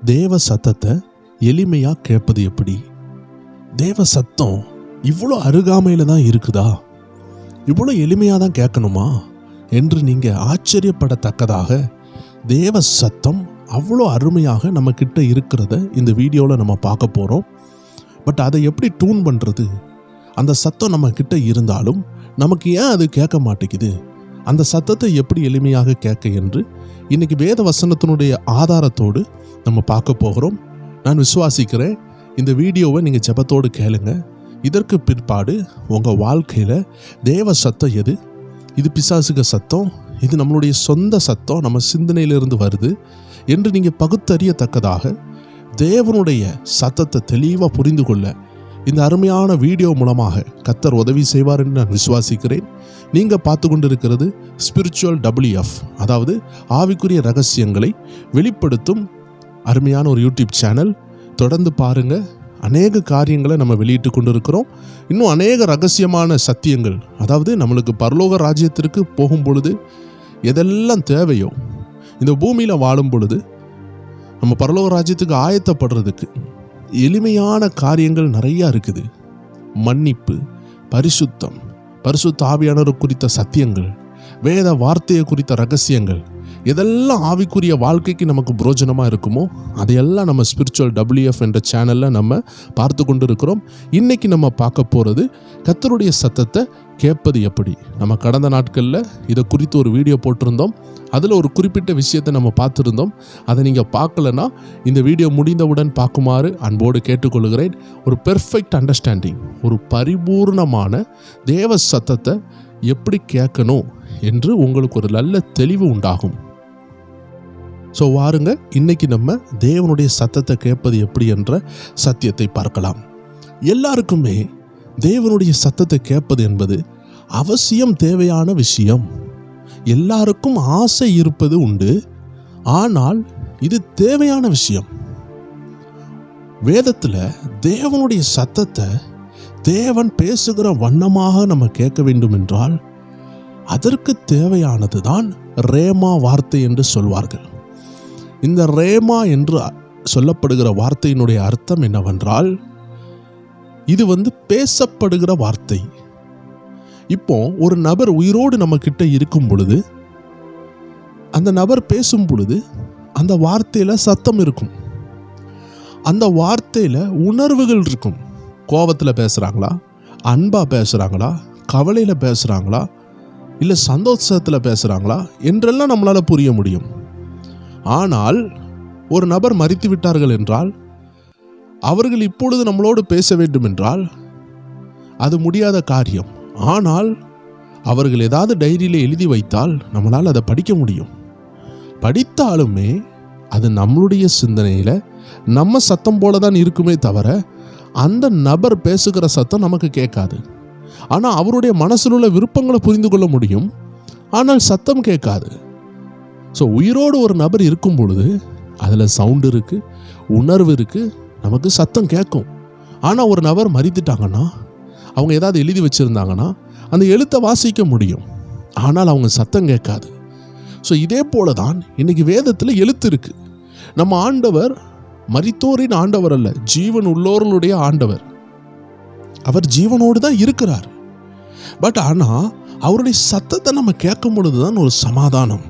தேவ சத்தத்தை எளிமையாக கேட்பது எப்படி? தேவ சத்தம் இவ்வளோ அருகாமையில் தான் இருக்குதா? இவ்வளோ எளிமையாக தான் கேட்கணுமா என்று நீங்கள் ஆச்சரியப்படத்தக்கதாக தேவ சத்தம் அவ்வளோ அருமையாக நம்மக்கிட்ட இருக்கிறத இந்த வீடியோவில் நம்ம பார்க்க போகிறோம். பட் அதை எப்படி டியூன் பண்ணுறது? அந்த சத்தம் நம்மக்கிட்ட இருந்தாலும் நமக்கு ஏன் அது கேட்க மாட்டேங்குது? அந்த சத்தத்தை எப்படி எளிமையாக கேட்க என்று இன்னைக்கு வேத வசனத்தினுடைய ஆதாரத்தோடு நம்ம பார்க்க போகிறோம். நான் விசுவாசிக்கிறேன் இந்த வீடியோவை நீங்கள் ஜெபத்தோடு கேளுங்க. இதற்கு பிற்பாடு உங்கள் வாழ்க்கையில் தேவ சத்தம் எது, இது பிசாசுக சத்தம், இது நம்மளுடைய சொந்த சத்தம், நம்ம சிந்தனையிலிருந்து வருது என்று நீங்கள் பகுத்தறியத்தக்கதாக தேவனுடைய சத்தத்தை தெளிவாக புரிந்து கொள்ள இந்த அருமையான வீடியோ மூலமாக கர்த்தர் உதவி செய்வார் என்று நான் விசுவாசிக்கிறேன். நீங்கள் பார்த்து கொண்டிருக்கிறது ஸ்பிரிச்சுவல் WF, அதாவது ஆவிக்குரிய ரகசியங்களை வெளிப்படுத்தும் அருமையான ஒரு யூடியூப் சேனல். தொடர்ந்து பாருங்கள். அநேக காரியங்களை நம்ம வெளியிட்டு கொண்டு இருக்கிறோம். இன்னும் அநேக ரகசியமான சத்தியங்கள், அதாவது நம்மளுக்கு பரலோக ராஜ்யத்திற்கு போகும் பொழுது எதெல்லாம் தேவையோ, இந்த பூமியில் வாழும் பொழுது நம்ம பரலோக ராஜ்யத்துக்கு ஆயத்தப்படுறதுக்கு எளிமையான காரியங்கள் நிறையா இருக்குது. மன்னிப்பு, பரிசுத்தம், பரிசுத்த ஆவியானவர் குறித்த சத்தியங்கள், வேத வார்த்தையை குறித்த ரகசியங்கள், எதெல்லாம் ஆவிக்குரிய வாழ்க்கைக்கு நமக்கு புரோஜனமாக இருக்குமோ அதையெல்லாம் நம்ம ஸ்பிரிச்சுவல் WF என்ற சேனலில் நம்ம பார்த்து கொண்டு இருக்கிறோம். இன்றைக்கி நம்ம பார்க்க போகிறது கர்த்தருடைய சத்தத்தை கேட்பது எப்படி. நம்ம கடந்த நாட்களில் இதை குறித்து ஒரு வீடியோ போட்டிருந்தோம். அதில் ஒரு குறிப்பிட்ட விஷயத்தை நம்ம பார்த்துருந்தோம். அதை நீங்கள் பார்க்கலன்னா இந்த வீடியோ முடிந்தவுடன் பார்க்குமாறு அன்போடு கேட்டுக்கொள்கிறேன். ஒரு பெர்ஃபெக்ட் அண்டர்ஸ்டாண்டிங், ஒரு பரிபூர்ணமான தேவ சத்தத்தை எப்படி கேட்கணும் என்று உங்களுக்கு ஒரு நல்ல தெளிவு உண்டாகும். ஸோ வாருங்க, இன்னைக்கு நம்ம தேவனுடைய சத்தத்தை கேட்பது எப்படி என்ற சத்தியத்தை பார்க்கலாம். எல்லாருக்குமே தேவனுடைய சத்தத்தை கேட்பது என்பது அவசியம் தேவையான விஷயம். எல்லாருக்கும் ஆசை இருப்பது உண்டு, ஆனால் இது தேவையான விஷயம். வேதத்தில் தேவனுடைய சத்தத்தை தேவன் பேசுகிற வண்ணமாக நம்ம கேட்க வேண்டும் என்றால் அதற்கு தேவையானது தான் ரேமா வார்த்தை என்று சொல்வார்கள். இந்த ரேமா என்று சொல்லப்படுகிற வார்த்தையினுடைய அர்த்தம் என்னவென்றால், இது பேசப்படுகிற வார்த்தை. இப்போ ஒரு நபர் உயிரோடு நம்ம கிட்ட இருக்கும் பொழுது, அந்த நபர் பேசும் பொழுது அந்த வார்த்தையில சத்தம் இருக்கும், அந்த வார்த்தையில உணர்வுகள் இருக்கும். கோபத்தில் பேசுகிறாங்களா, அன்பாக பேசுகிறாங்களா, கவலையில் பேசுகிறாங்களா, இல்லை சந்தோஷத்தில் பேசுகிறாங்களா என்றெல்லாம் நம்மளால் புரிய முடியும். ஆனால் ஒரு நபர் மரித்து விட்டார்கள் என்றால், அவர்கள் இப்பொழுது நம்மளோடு பேச வேண்டும் என்றால் அது முடியாத காரியம். ஆனால் அவர்கள் ஏதாவது டைரியில் எழுதி வைத்தால் நம்மளால் அதை படிக்க முடியும். படித்தாலுமே அது நம்மளுடைய சிந்தனையில் நம்ம சத்தம் போல தான் இருக்குமே தவிர அந்த நபர் பேசுகிற சத்தம் நமக்கு கேட்காது. ஆனால் அவருடைய மனசில் உள்ள விருப்பங்களை புரிந்து கொள்ள முடியும், ஆனால் சத்தம் கேட்காது. ஸோ உயிரோடு ஒரு நபர் இருக்கும் பொழுது அதில் சவுண்டு இருக்குது, உணர்வு இருக்குது, நமக்கு சத்தம் கேட்கும். ஆனால் ஒரு நபர் மரித்துட்டாங்கன்னா, அவங்க ஏதாவது எழுதி வச்சுருந்தாங்கன்னா அந்த எழுத்தை வாசிக்க முடியும், ஆனால் அவங்க சத்தம் கேட்காது. ஸோ இதே போல தான் இன்றைக்கி வேதத்தில் எழுத்து இருக்குது. நம்ம ஆண்டவர் மரித்தோரின் ஆண்டவர் அல்ல, ஜீவன் உள்ளோர்களுடைய ஆண்டவர். அவர் ஜீவனோடு தான் இருக்கிறார். பட் ஆனால் அவருடைய சத்தத்தை நம்ம கேட்கும் பொழுது தான் ஒரு சமாதானம்.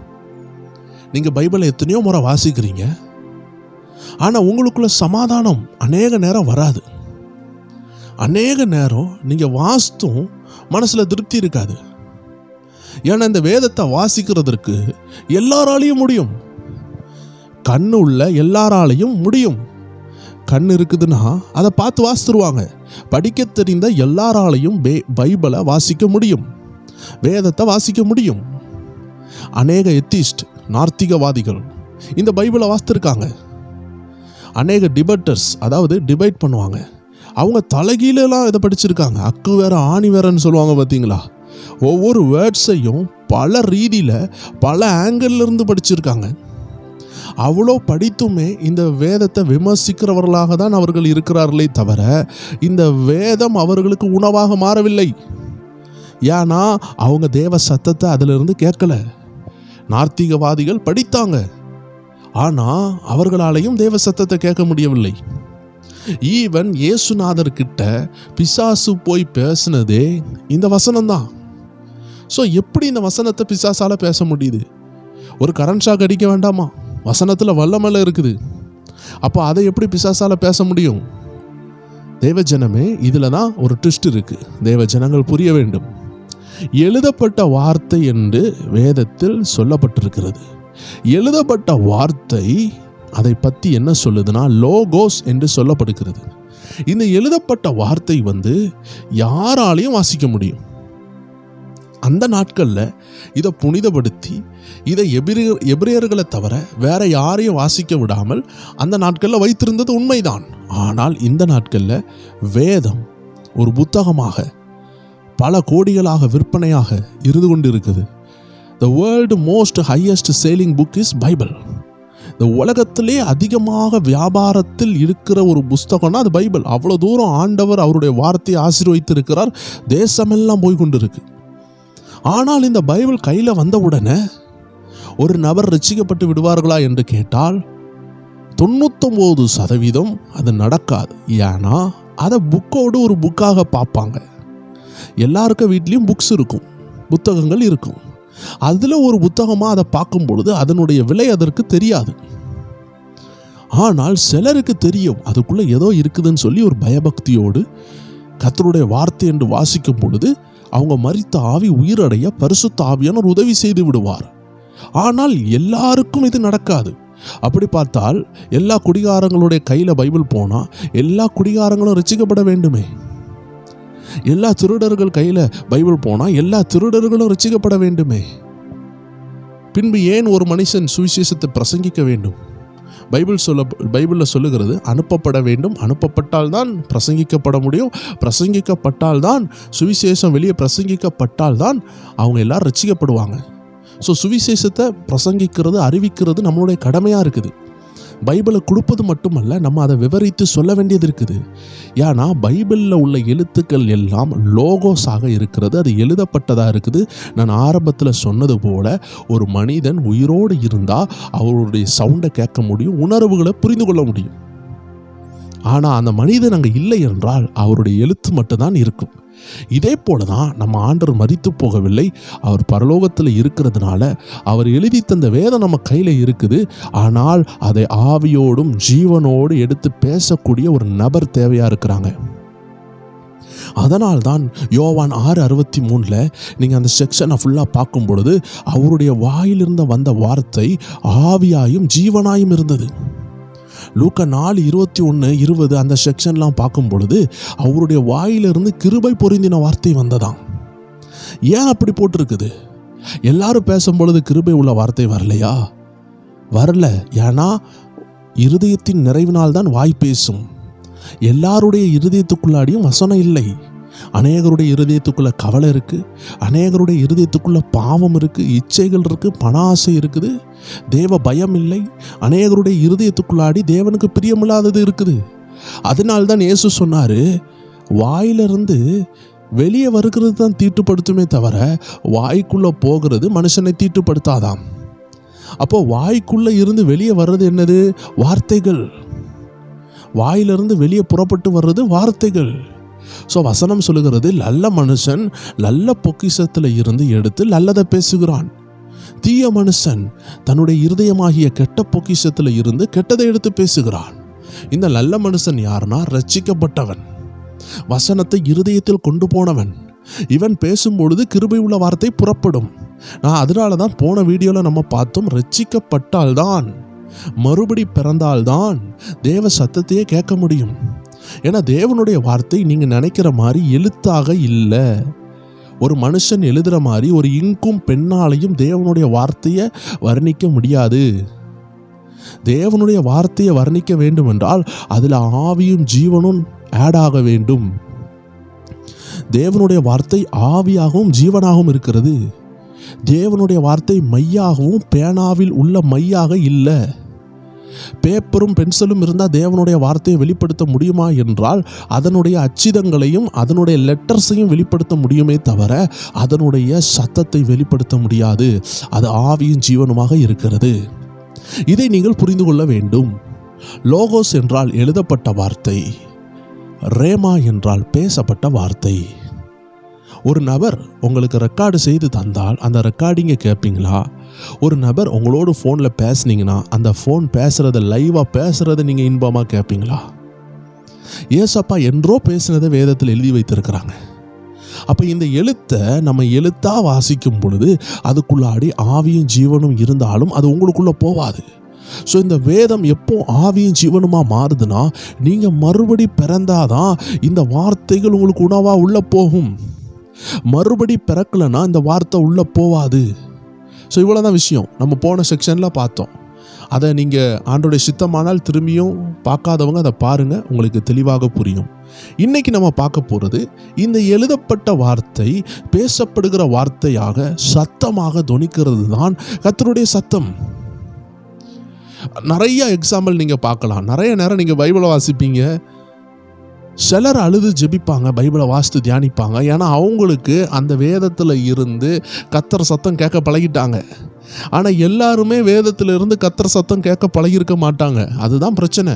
நீங்கள் பைபிளை எத்தனையோ முறை வாசிக்கிறீங்க, ஆனால் உங்களுக்குள்ள சமாதானம் அநேக நேரம் வராது. அநேக நேரம் நீங்கள் வாசித்தும் மனசில் திருப்தி இருக்காது. ஏன்னா இந்த வேதத்தை வாசிக்கிறதற்கு எல்லாராலையும் முடியும், கண்ணு உள்ள எல்லாராலையும் முடியும். கண் இருக்குதுன்னா அதை பார்த்து வாசித்துருவாங்க. படிக்க தெரிந்த எல்லாராலையும் பைபிளை வாசிக்க முடியும், வேதத்தை வாசிக்க முடியும். அநேக எத்திஸ்ட், நார்த்திகவாதிகள் இந்த பைபிளை வாசித்திருக்காங்க. அநேக டிபேட்டர்ஸ், அதாவது டிபேட் பண்ணுவாங்க, அவங்க தலைகீழெல்லாம் இதை படிச்சிருக்காங்க. அக்கு வேற ஆணி வேறன்னு சொல்லுவாங்க பார்த்தீங்களா? ஒவ்வொரு வேர்ட்ஸையும் பல ரீதியில் பல ஆங்கிளிலிருந்து படிச்சிருக்காங்க. அவ்வளோ படித்துமே இந்த வேதத்தை விமர்சிக்கிறவர்களாக தான் அவர்கள் இருக்கிறார்களே தவிர இந்த வேதம் அவர்களுக்கு உணவாக மாறவில்லை. ஏன்னா அவங்க தேவ சத்தத்தை அதிலிருந்து கேட்கல. நார்த்திகவாதிகள் படித்தாங்க, ஆனால் அவர்களாலையும் தேவ சத்தத்தை கேட்க முடியவில்லை. ஈவன் இயேசுநாதர் கிட்ட பிசாசு போய் பேசினதே இந்த வசனம்தான். ஸோ எப்படி இந்த வசனத்தை பிசாசால பேச முடியுது? ஒரு கரண்ட் ஷாக் அடிக்க வேண்டாமா? வசனத்தில் வல்லமல்ல இருக்குது. அப்போ அதை எப்படி பிசாசால பேச முடியும்? தேவஜனமே, இதில் தான் ஒரு ட்விஸ்ட் இருக்கு. தேவஜனங்கள் புரிய வேண்டும். எழுதப்பட்ட வார்த்தை என்று வேதத்தில் சொல்லப்பட்டிருக்கிறது. எழுதப்பட்ட வார்த்தை அதை பற்றி என்ன சொல்லுதுன்னா லோகோஸ் என்று சொல்லப்படுகிறது. இந்த எழுதப்பட்ட வார்த்தை யாராலையும் வாசிக்க முடியும். அந்த நாட்களில் இதை புனிதப்படுத்தி இதை எபிரேயர்களை தவிர வேற யாரையும் வாசிக்க விடாமல் அந்த நாட்களில் வைத்திருந்தது உண்மைதான். ஆனால் இந்த நாட்களில் வேதம் ஒரு புத்தகமாக பல கோடிகளாக விற்பனையாக இருந்து கொண்டு இருக்குது. The world most highest selling book is Bible. இந்த உலகத்திலே அதிகமாக வியாபாரத்தில் இருக்கிற ஒரு புஸ்தகம்னா அது பைபிள். அவ்வளோ தூரம் ஆண்டவர் அவருடைய வார்த்தையை ஆசீர்வதித்து இருக்கிறார். தேசமெல்லாம் போய் கொண்டு இருக்கு. ஆனால் இந்த பைபிள் கையில் வந்தவுடனே ஒரு நபர் ரட்சிக்கப்பட்டு விடுவார்களா என்று கேட்டால் 99% அது நடக்காது. ஏன்னா அதை புக்கோடு ஒரு புக்காக பார்ப்பாங்க. எல்லாருக்கும் வீட்லேயும் புக்ஸ் இருக்கும், புத்தகங்கள் இருக்கும். அதில் ஒரு புத்தகமாக அதை பார்க்கும் பொழுது அதனுடைய விலை அதற்கு தெரியாது. ஆனால் சிலருக்கு தெரியும் அதுக்குள்ளே ஏதோ இருக்குதுன்னு சொல்லி ஒரு பயபக்தியோடு கர்த்தருடைய வார்த்தை என்று வாசிக்கும் பொழுது அவங்க மரித்த ஆவி உயிரடைய பரிசுத்த ஆவியானவர் உதவி செய்து விடுவார். ஆனால் எல்லாருக்கும் இது நடக்காது. அப்படி பார்த்தால் எல்லா குடிகாரங்களுடைய கையில் பைபிள் போனால் எல்லா குடிகாரங்களும் ரட்சிக்கப்பட வேண்டுமே. எல்லா திருடர்கள் கையில் பைபிள் போனால் எல்லா திருடர்களும் ரட்சிக்கப்பட வேண்டுமே. பின்பு ஏன் ஒரு மனுஷன் சுவிசேஷத்தை பிரசங்கிக்க வேண்டும்? பைபிளில் சொல்லுகிறது அனுப்பப்பட வேண்டும். அனுப்பப்பட்டால் தான் பிரசங்கிக்கப்பட முடியும். பிரசங்கிக்கப்பட்டால் தான் சுவிசேஷம் வெளியே பிரசங்கிக்கப்பட்டால் தான் அவங்க எல்லாரும் ரட்சிக்கப்படுவாங்க. ஸோ சுவிசேஷத்தை பிரசங்கிக்கிறது, அறிவிக்கிறது நம்மளுடைய கடமையாக இருக்குது. பைபிளை கொடுப்பது மட்டுமல்ல, நம்ம அதை விவரித்து சொல்ல வேண்டியது இருக்குது. ஏன்னா பைபிளில் உள்ள எழுத்துக்கள் எல்லாம் லோகோஸாக இருக்கிறது, அது எழுதப்பட்டதாக இருக்குது. நான் ஆரம்பத்தில் சொன்னது போல ஒரு மனிதன் உயிரோடு இருந்தால் அவருடைய சவுண்டை கேட்க முடியும், உணர்வுகளை புரிந்து கொள்ள முடியும். ஆனால் அந்த மனிதன் அங்கே இல்லை என்றால் அவருடைய எழுத்து மட்டும்தான் இருக்கும். இதே போல தான் நம்ம ஆண்டவர் மரித்து போகவில்லை. அவர் பரலோகத்தில் இருக்கிறதுனால அவர் எழுதி தந்த வேதம் நம்ம கையில் இருக்குது. ஆனால் அதை ஆவியோடும் ஜீவனோடு எடுத்து பேசக்கூடிய ஒரு நபர் தேவையாக இருக்கிறாங்க. அதனால்தான் யோவான் 6:63 நீங்கள் அந்த செக்ஷனை ஃபுல்லாக பார்க்கும் பொழுது அவருடைய வாயிலிருந்து வந்த வார்த்தை ஆவியாயும் ஜீவனாயும் இருந்தது. லூக்கா 4:21-20 அந்த செக்ஷன்லாம் பார்க்கும் பொழுது அவருடைய வாயிலிருந்து கிருபை பொருந்தின வார்த்தை வந்ததாம். ஏன் அப்படி போட்டிருக்குது? எல்லாரும் பேசும்பொழுது கிருபை உள்ள வார்த்தை வரலையா? வரல. ஏன்னா இருதயத்தின் நிறைவினால் தான் வாய் பேசும். எல்லாருடைய இருதயத்துக்குள்ளாடியும் வசனம் இல்லை. அநேகருடைய இருதயத்துக்குள்ள கவலை இருக்குது, அநேகருடைய இருதயத்துக்குள்ள பாவம் இருக்குது, இச்சைகள் இருக்குது, பண ஆசை இருக்குது, தேவ பயம் இல்லை. அநேகருடைய இருதயத்துக்குள்ளாடி தேவனுக்கு பிரியமில்லாதது இருக்குது. அதனால்தான் இயேசு சொன்னார், வாயிலிருந்து வெளியே வருகிறது தான் தீட்டுப்படுத்துமே தவிர வாய்க்குள்ளே போகிறது மனுஷனை தீட்டுப்படுத்தாதாம். அப்போ வாய்க்குள்ளே இருந்து வெளியே வர்றது என்னது? வார்த்தைகள். வாயிலிருந்து வெளியே புறப்பட்டு வர்றது வார்த்தைகள். ஸோ வசனம் சொல்லுகிறது, நல்ல மனுஷன் நல்ல பொக்கிஷத்தில் இருந்து எடுத்து நல்லதை பேசுகிறான். தீய மனுஷன் தன்னுடைய இருதயமாகிய கெட்ட பொக்கிஷத்தில் இருந்து கெட்டதை எடுத்து பேசுகிறான். இந்த நல்ல மனுஷன் யாருன்னா ரட்சிக்கப்பட்டவன், வசனத்தை இருதயத்தில் கொண்டு போனவன். இவன் பேசும்பொழுது கிருபை உள்ள வார்த்தை புறப்படும். நான் அதனால தான் போன வீடியோவில் நம்ம பார்த்தோம், ரட்சிக்கப்பட்டால்தான், மறுபடி பிறந்தால்தான் தேவ சத்தத்தையே கேட்க முடியும். ஏன்னா தேவனுடைய வார்த்தை நீங்கள் நினைக்கிற மாதிரி எழுத்தாக இல்லை. ஒரு மனுஷன் எழுதுகிற மாதிரி ஒரு இங்கும் பெண்ணாலையும் தேவனுடைய வார்த்தையை வர்ணிக்க முடியாது. தேவனுடைய வார்த்தையை வர்ணிக்க வேண்டும் என்றால் அதில் ஆவியும் ஜீவனும் ஆட் ஆக வேண்டும். தேவனுடைய வார்த்தை ஆவியாகவும் ஜீவனாகவும் இருக்கிறது. தேவனுடைய வார்த்தை மையாகவும் பேனாவில் உள்ள மையாக இல்லை. பேப்பரும் பென்சிலும் இருந்தால் தேவனுடைய வார்த்தையை வெளிப்படுத்த முடியுமா என்றால் அதனுடைய அச்சிதங்களையும் அதனுடைய லெட்டர்ஸையும் வெளிப்படுத்த முடியுமே தவிர அதனுடைய சத்தத்தை வெளிப்படுத்த முடியாது. அது ஆவியும் ஜீவனுமாக இருக்கிறது. இதை நீங்கள் புரிந்து கொள்ள வேண்டும். லோகோஸ் என்றால் எழுதப்பட்ட வார்த்தை, ரேமா என்றால் பேசப்பட்ட வார்த்தை. ஒரு நபர் உங்களுக்கு ரெக்கார்டு செய்து தந்தால் அந்த ரெக்கார்டிங்கை கேட்பீங்களா? ஒரு நபர் உங்களோட ஃபோனில் பேசுனீங்கன்னா அந்த ஃபோன் பேசுகிறத லைவாக பேசுகிறத நீங்கள் இன்பமாக கேட்பீங்களா? ஏசப்பா என்றோ பேசினதை வேதத்தில் எழுதி வைத்திருக்கிறாங்க. அப்போ இந்த எழுத்தை நம்ம எழுத்தாக வாசிக்கும் பொழுது அதுக்குள்ளாடி ஆவியும் ஜீவனும் இருந்தாலும் அது உங்களுக்குள்ளே போகாது. ஸோ இந்த வேதம் எப்போ ஆவியும் ஜீவனுமாக மாறுதுன்னா நீங்கள் மறுபடி பிறந்தாதான் இந்த வார்த்தைகள் உங்களுக்கு உணவாக உள்ளே போகும். மறுபடி பிறக்கலைன்னா இந்த வார்த்தை உள்ளே போவாது. ஸோ இவ்வளோதான் விஷயம். நம்ம போன செக்ஷனில் பார்த்தோம். அதை நீங்கள் ஆண்டோடைய சித்தமானால் திரும்பியும் பார்க்காதவங்க அதை பாருங்கள், உங்களுக்கு தெளிவாக புரியும். இன்னைக்கு நம்ம பார்க்க போகிறது இந்த எழுதப்பட்ட வார்த்தை பேசப்படுகிற வார்த்தையாக சத்தமாக தொனிக்கிறது தான் கர்த்தருடைய சத்தம். நிறைய எக்ஸாம்பிள் நீங்கள் பார்க்கலாம். நிறைய நேரம் நீங்கள் பைபிளை வாசிப்பீங்க, சிலர் அழுது ஜெபிப்பாங்க, பைபிளை வாசித்து தியானிப்பாங்க. ஏன்னா அவங்களுக்கு அந்த வேதத்தில் இருந்து கர்த்தர் சத்தம் கேட்க பழகிட்டாங்க. ஆனால் எல்லாருமே வேதத்தில் இருந்து கர்த்தர் சத்தம் கேட்க பழகியிருக்க மாட்டாங்க. அதுதான் பிரச்சனை.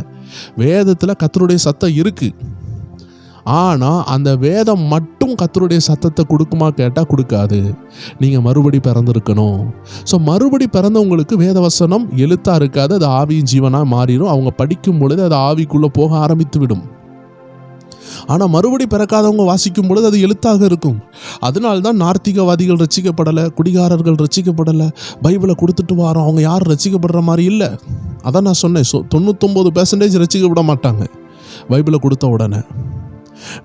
வேதத்தில் கர்த்தருடைய சத்தம் இருக்குது, ஆனால் அந்த வேதம் மட்டும் கர்த்தருடைய சத்தத்தை கொடுக்குமா கேட்டால் கொடுக்காது. நீங்கள் மறுபடி பிறந்திருக்கணும். ஸோ மறுபடி பிறந்தவங்களுக்கு வேதவசனம் எழுத்தாக இருக்காது, அது ஆவியும் ஜீவனாக மாறிடும். அவங்க படிக்கும் பொழுது அது ஆவிக்குள்ளே போக ஆரம்பித்து விடும். ஆனால் மறுபடி பிறக்காதவங்க வாசிக்கும் பொழுது அது எழுத்தாக இருக்கும். அதனால்தான் நார்த்திகவாதிகள் ரட்சிக்கப்படலை, குடிகாரர்கள் ரட்சிக்கப்படலை. பைபிளை கொடுத்துட்டு வரோம், அவங்க யாரும் ரட்சிக்கப்படுற மாதிரி இல்லை. அதான் நான் சொன்னேன், 99% ரட்சிக்கப்பட மாட்டாங்க பைபிளை கொடுத்த உடனே.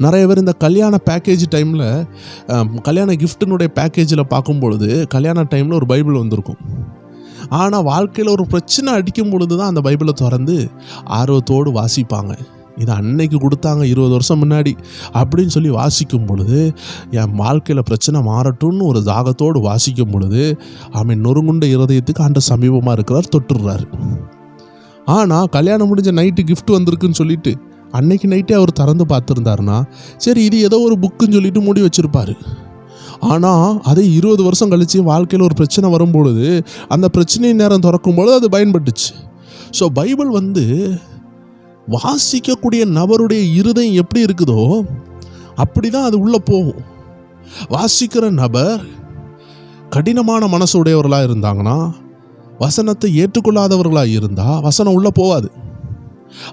நிறைய பேர் இந்த கல்யாண பேக்கேஜ் டைமில், கல்யாண கிஃப்டினுடைய பேக்கேஜில் பார்க்கும்பொழுது கல்யாண டைமில் ஒரு பைபிள் வந்திருக்கும். ஆனால் வாழ்க்கையில் ஒரு பிரச்சனை அடிக்கும் பொழுது தான் அந்த பைபிளை திறந்து ஆர்வத்தோடு வாசிப்பாங்க. இது அன்னைக்கு கொடுத்தாங்க 20 வருஷம் முன்னாடி அப்படின்னு சொல்லி வாசிக்கும் பொழுது, என் வாழ்க்கையில் பிரச்சனை மாறட்டும்னு ஒரு தாகத்தோடு வாசிக்கும் பொழுது அவன் நொறுங்குண்ட இருதயத்துக்கு ஆண்டவர் சமீபமாக இருக்கிறார், தொட்டுடுறாரு. ஆனால் கல்யாணம் முடிஞ்ச நைட்டு கிஃப்ட் வந்திருக்குன்னு சொல்லிட்டு அன்னைக்கு நைட்டே அவர் திறந்து பார்த்துருந்தாருன்னா சரி இது ஏதோ ஒரு புக்குன்னு சொல்லிட்டு மூடி வச்சுருப்பார். ஆனால் அதே 20 வருஷம் கழித்து வாழ்க்கையில் ஒரு பிரச்சனை வரும்பொழுது அந்த பிரச்சனை நேரம் திறக்கும் பொழுது அது பயன்பட்டுச்சு. ஸோ பைபிள் வாசிக்கக்கூடிய நபருடைய இருதயம் எப்படி இருக்குதோ அப்படி தான் அது உள்ளே போகும். வாசிக்கிற நபர் கடினமான மனசு உடையவர்களாக இருந்தாங்கன்னா, வசனத்தை ஏற்றுக்கொள்ளாதவர்களாக இருந்தால் வசனம் உள்ளே போகாது.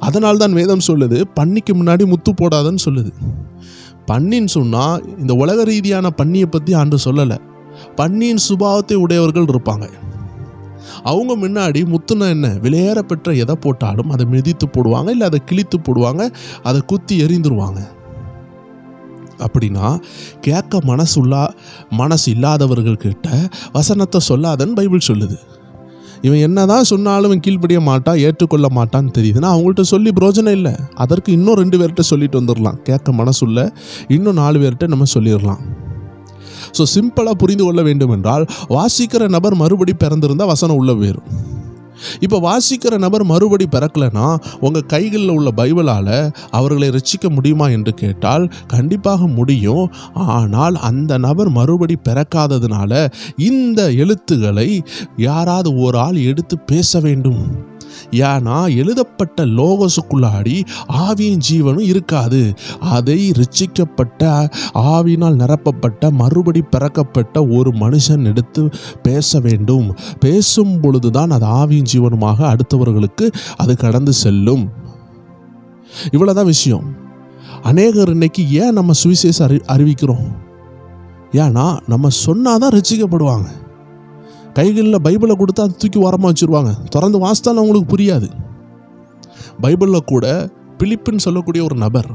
அதனால்தான் வேதம் சொல்லுது பன்னிக்கு முன்னாடி முத்து போடாதன்னு சொல்லுது. பன்னின்னு சொன்னால் இந்த உலக ரீதியான பன்னியை பற்றி ஆண்டு சொல்லலை. பன்னியின் சுபாவத்தை உடையவர்கள் இருப்பாங்க. அவங்க முன்னாடி முத்துனா என்ன, விலையேற பெற்ற எதை போட்டாலும் அதை மிதித்து போடுவாங்க, இல்லை அதை கிழித்து போடுவாங்க, அதை குத்தி எறிந்துருவாங்க. அப்படின்னா கேட்க மனசு இல்லாதவர்கள் கிட்ட வசனத்தை சொல்லாதன்னு பைபிள் சொல்லுது. இவன் என்னதான் சொன்னாலும் இவன் கீழ்ப்படிய மாட்டான், ஏற்றுக்கொள்ள மாட்டான்னு தெரியுதுன்னா அவங்கள்ட்ட சொல்லி பிரோஜனம் இல்லை. அதற்கு இன்னும் 2 பேர்கிட்ட சொல்லிட்டு வந்துடலாம். கேட்க மனசுள்ள இன்னும் 4 பேர்கிட்ட நம்ம சொல்லிடலாம். ஸோ சிம்பிளாக புரிந்து கொள்ள வேண்டும் என்றால் வாசிக்கிற நபர் மறுபடி பிறந்திருந்தால் வசனம் உள்ள போயிடும். இப்போ வாசிக்கிற நபர் மறுபடி பிறக்கலைன்னா உங்கள் கைகளில் உள்ள பைபிளால் அவர்களை ரட்சிக்க முடியுமா என்று கேட்டால் கண்டிப்பாக முடியும். ஆனால் அந்த நபர் மறுபடி பிறக்காததுனால இந்த எழுத்துக்களை யாராவது ஒரு ஆள் எடுத்து பேச வேண்டும். ஏன்னா எழுதப்பட்ட லோகோஸுக்குள்ளாடி ஆவியின் ஜீவனும் இருக்காது. அதை ரட்சிக்கப்பட்ட ஆவியினால் நிரப்பப்பட்ட மறுபடி பிறக்கப்பட்ட ஒரு மனுஷன் எடுத்து பேச வேண்டும். பேசும் பொழுதுதான் அது ஆவியின் ஜீவனுமாக அடுத்தவர்களுக்கு அது கடந்து செல்லும். இவ்வளவுதான் விஷயம். அநேகர் இன்னைக்கு ஏன் நம்ம சுவிசேஷம் அறிவிக்கிறோம்? ஏன்னா நம்ம சொன்னாதான் ரட்சிக்கப்படுவாங்க. கைகளில் பைபிளை கொடுத்தா அதை தூக்கி ஓரமாக வச்சுருவாங்க. திறந்து வாசித்தாலும் அவங்களுக்கு புரியாது. பைபிளில் கூட பிலிப்புன்னு சொல்லக்கூடிய ஒரு நபர்,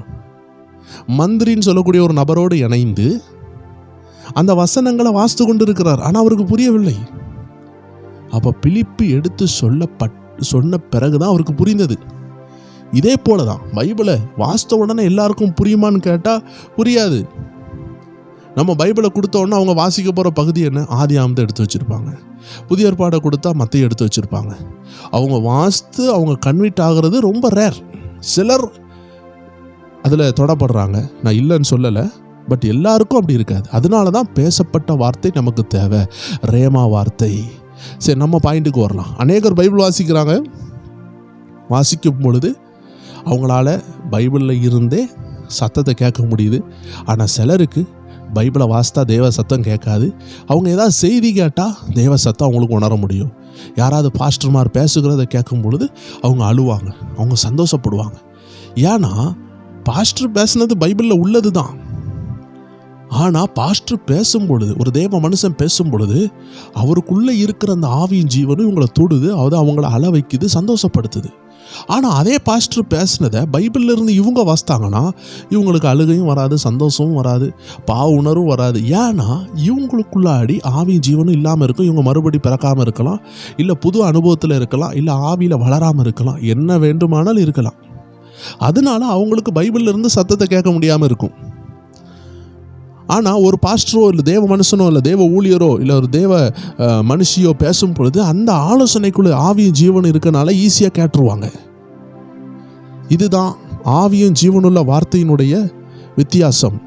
மந்திரின்னு சொல்லக்கூடிய ஒரு நபரோடு இணைந்து அந்த வசனங்களை வாசித்து கொண்டு இருக்கிறார். ஆனால் அவருக்கு புரியவில்லை. அப்போ பிலிப்பு எடுத்து சொன்ன பிறகுதான் அவருக்கு புரிந்தது. இதே போல தான் பைபிளை வாசித்த உடனே எல்லாருக்கும் புரியுமான்னு கேட்டால் புரியாது. நம்ம பைபிளை கொடுத்த உடனே அவங்க வாசிக்க போகிற பகுதி என்ன, ஆதியாகமத்தை எடுத்து வச்சுருப்பாங்க. புதிய ஏற்பாடை கொடுத்தா மத்தேயு எடுத்து வச்சுருப்பாங்க. அவங்க வாசித்து அவங்க கன்விட் ஆகிறது ரொம்ப ரேர். சிலர் அதில் தொடப்படுறாங்க, நான் இல்லைன்னு சொல்லலை. பட் எல்லாருக்கும் அப்படி இருக்காது. அதனால தான் பேசப்பட்ட வார்த்தை நமக்கு தேவை. ரேமா வார்த்தை, சரி, நம்ம பாயிண்ட்டுக்கு வரலாம். அநேகர் பைபிள் வாசிக்கும் பொழுது அவங்களால பைபிளில் இருந்தே சத்தத்தை கேட்க முடியுது. ஆனால் சிலருக்கு பைபிளை வாசித்தா தேவ சத்தம் கேட்காது. அவங்க ஏதாவது செய்தி கேட்டால் தேவ சத்தம் அவங்களுக்கு உணர முடியும். யாராவது பாஸ்டர்மார் பேசுகிறத கேட்கும் பொழுது அவங்க அழுவாங்க, அவங்க சந்தோஷப்படுவாங்க. ஏன்னா பாஸ்டர் பேசுனது பைபிளில் உள்ளது தான். ஆனால் பாஸ்டர் பேசும் பொழுது, ஒரு தேவ மனுஷன் பேசும் பொழுது அவருக்குள்ளே இருக்கிற அந்த ஆவியின் ஜீவனும் இவங்களை தொடுது, அது அவங்கள அழ வைக்குது, சந்தோஷப்படுத்துது. ஆனால் அதே பாஸ்டர் பேசுனதை பைபிளில் இருந்து இவங்க வாசித்தாங்கன்னா இவங்களுக்கு அழுகையும் வராது, சந்தோஷமும் வராது, பாவ உணர்வும் வராது. ஏன்னா இவங்களுக்குள்ளாடி ஆவியின் ஜீவனும் இல்லாமல் இருக்கும். இவங்க மறுபடி பிறக்காமல் இருக்கலாம், இல்லை புது அனுபவத்தில் இருக்கலாம், இல்லை ஆவியில் வளராமல் இருக்கலாம், என்ன வேண்டுமானாலும் இருக்கலாம். அதனால அவங்களுக்கு பைபிளில் இருந்து சத்தத்தை கேட்க முடியாமல் இருக்கும். ஆனால் ஒரு பாஸ்டரோ இல்லை தேவ மனுஷனோ இல்லை தேவ ஊழியரோ இல்லை ஒரு தேவ மனுஷியோ பேசும் பொழுது அந்த ஆலோசனைக்குள்ளே ஆவியும் ஜீவனும் இருக்கனால ஈஸியாக கேட்டுருவாங்க. இதுதான் ஆவியும் ஜீவனுள்ள வார்த்தையினுடைய வித்தியாசம்.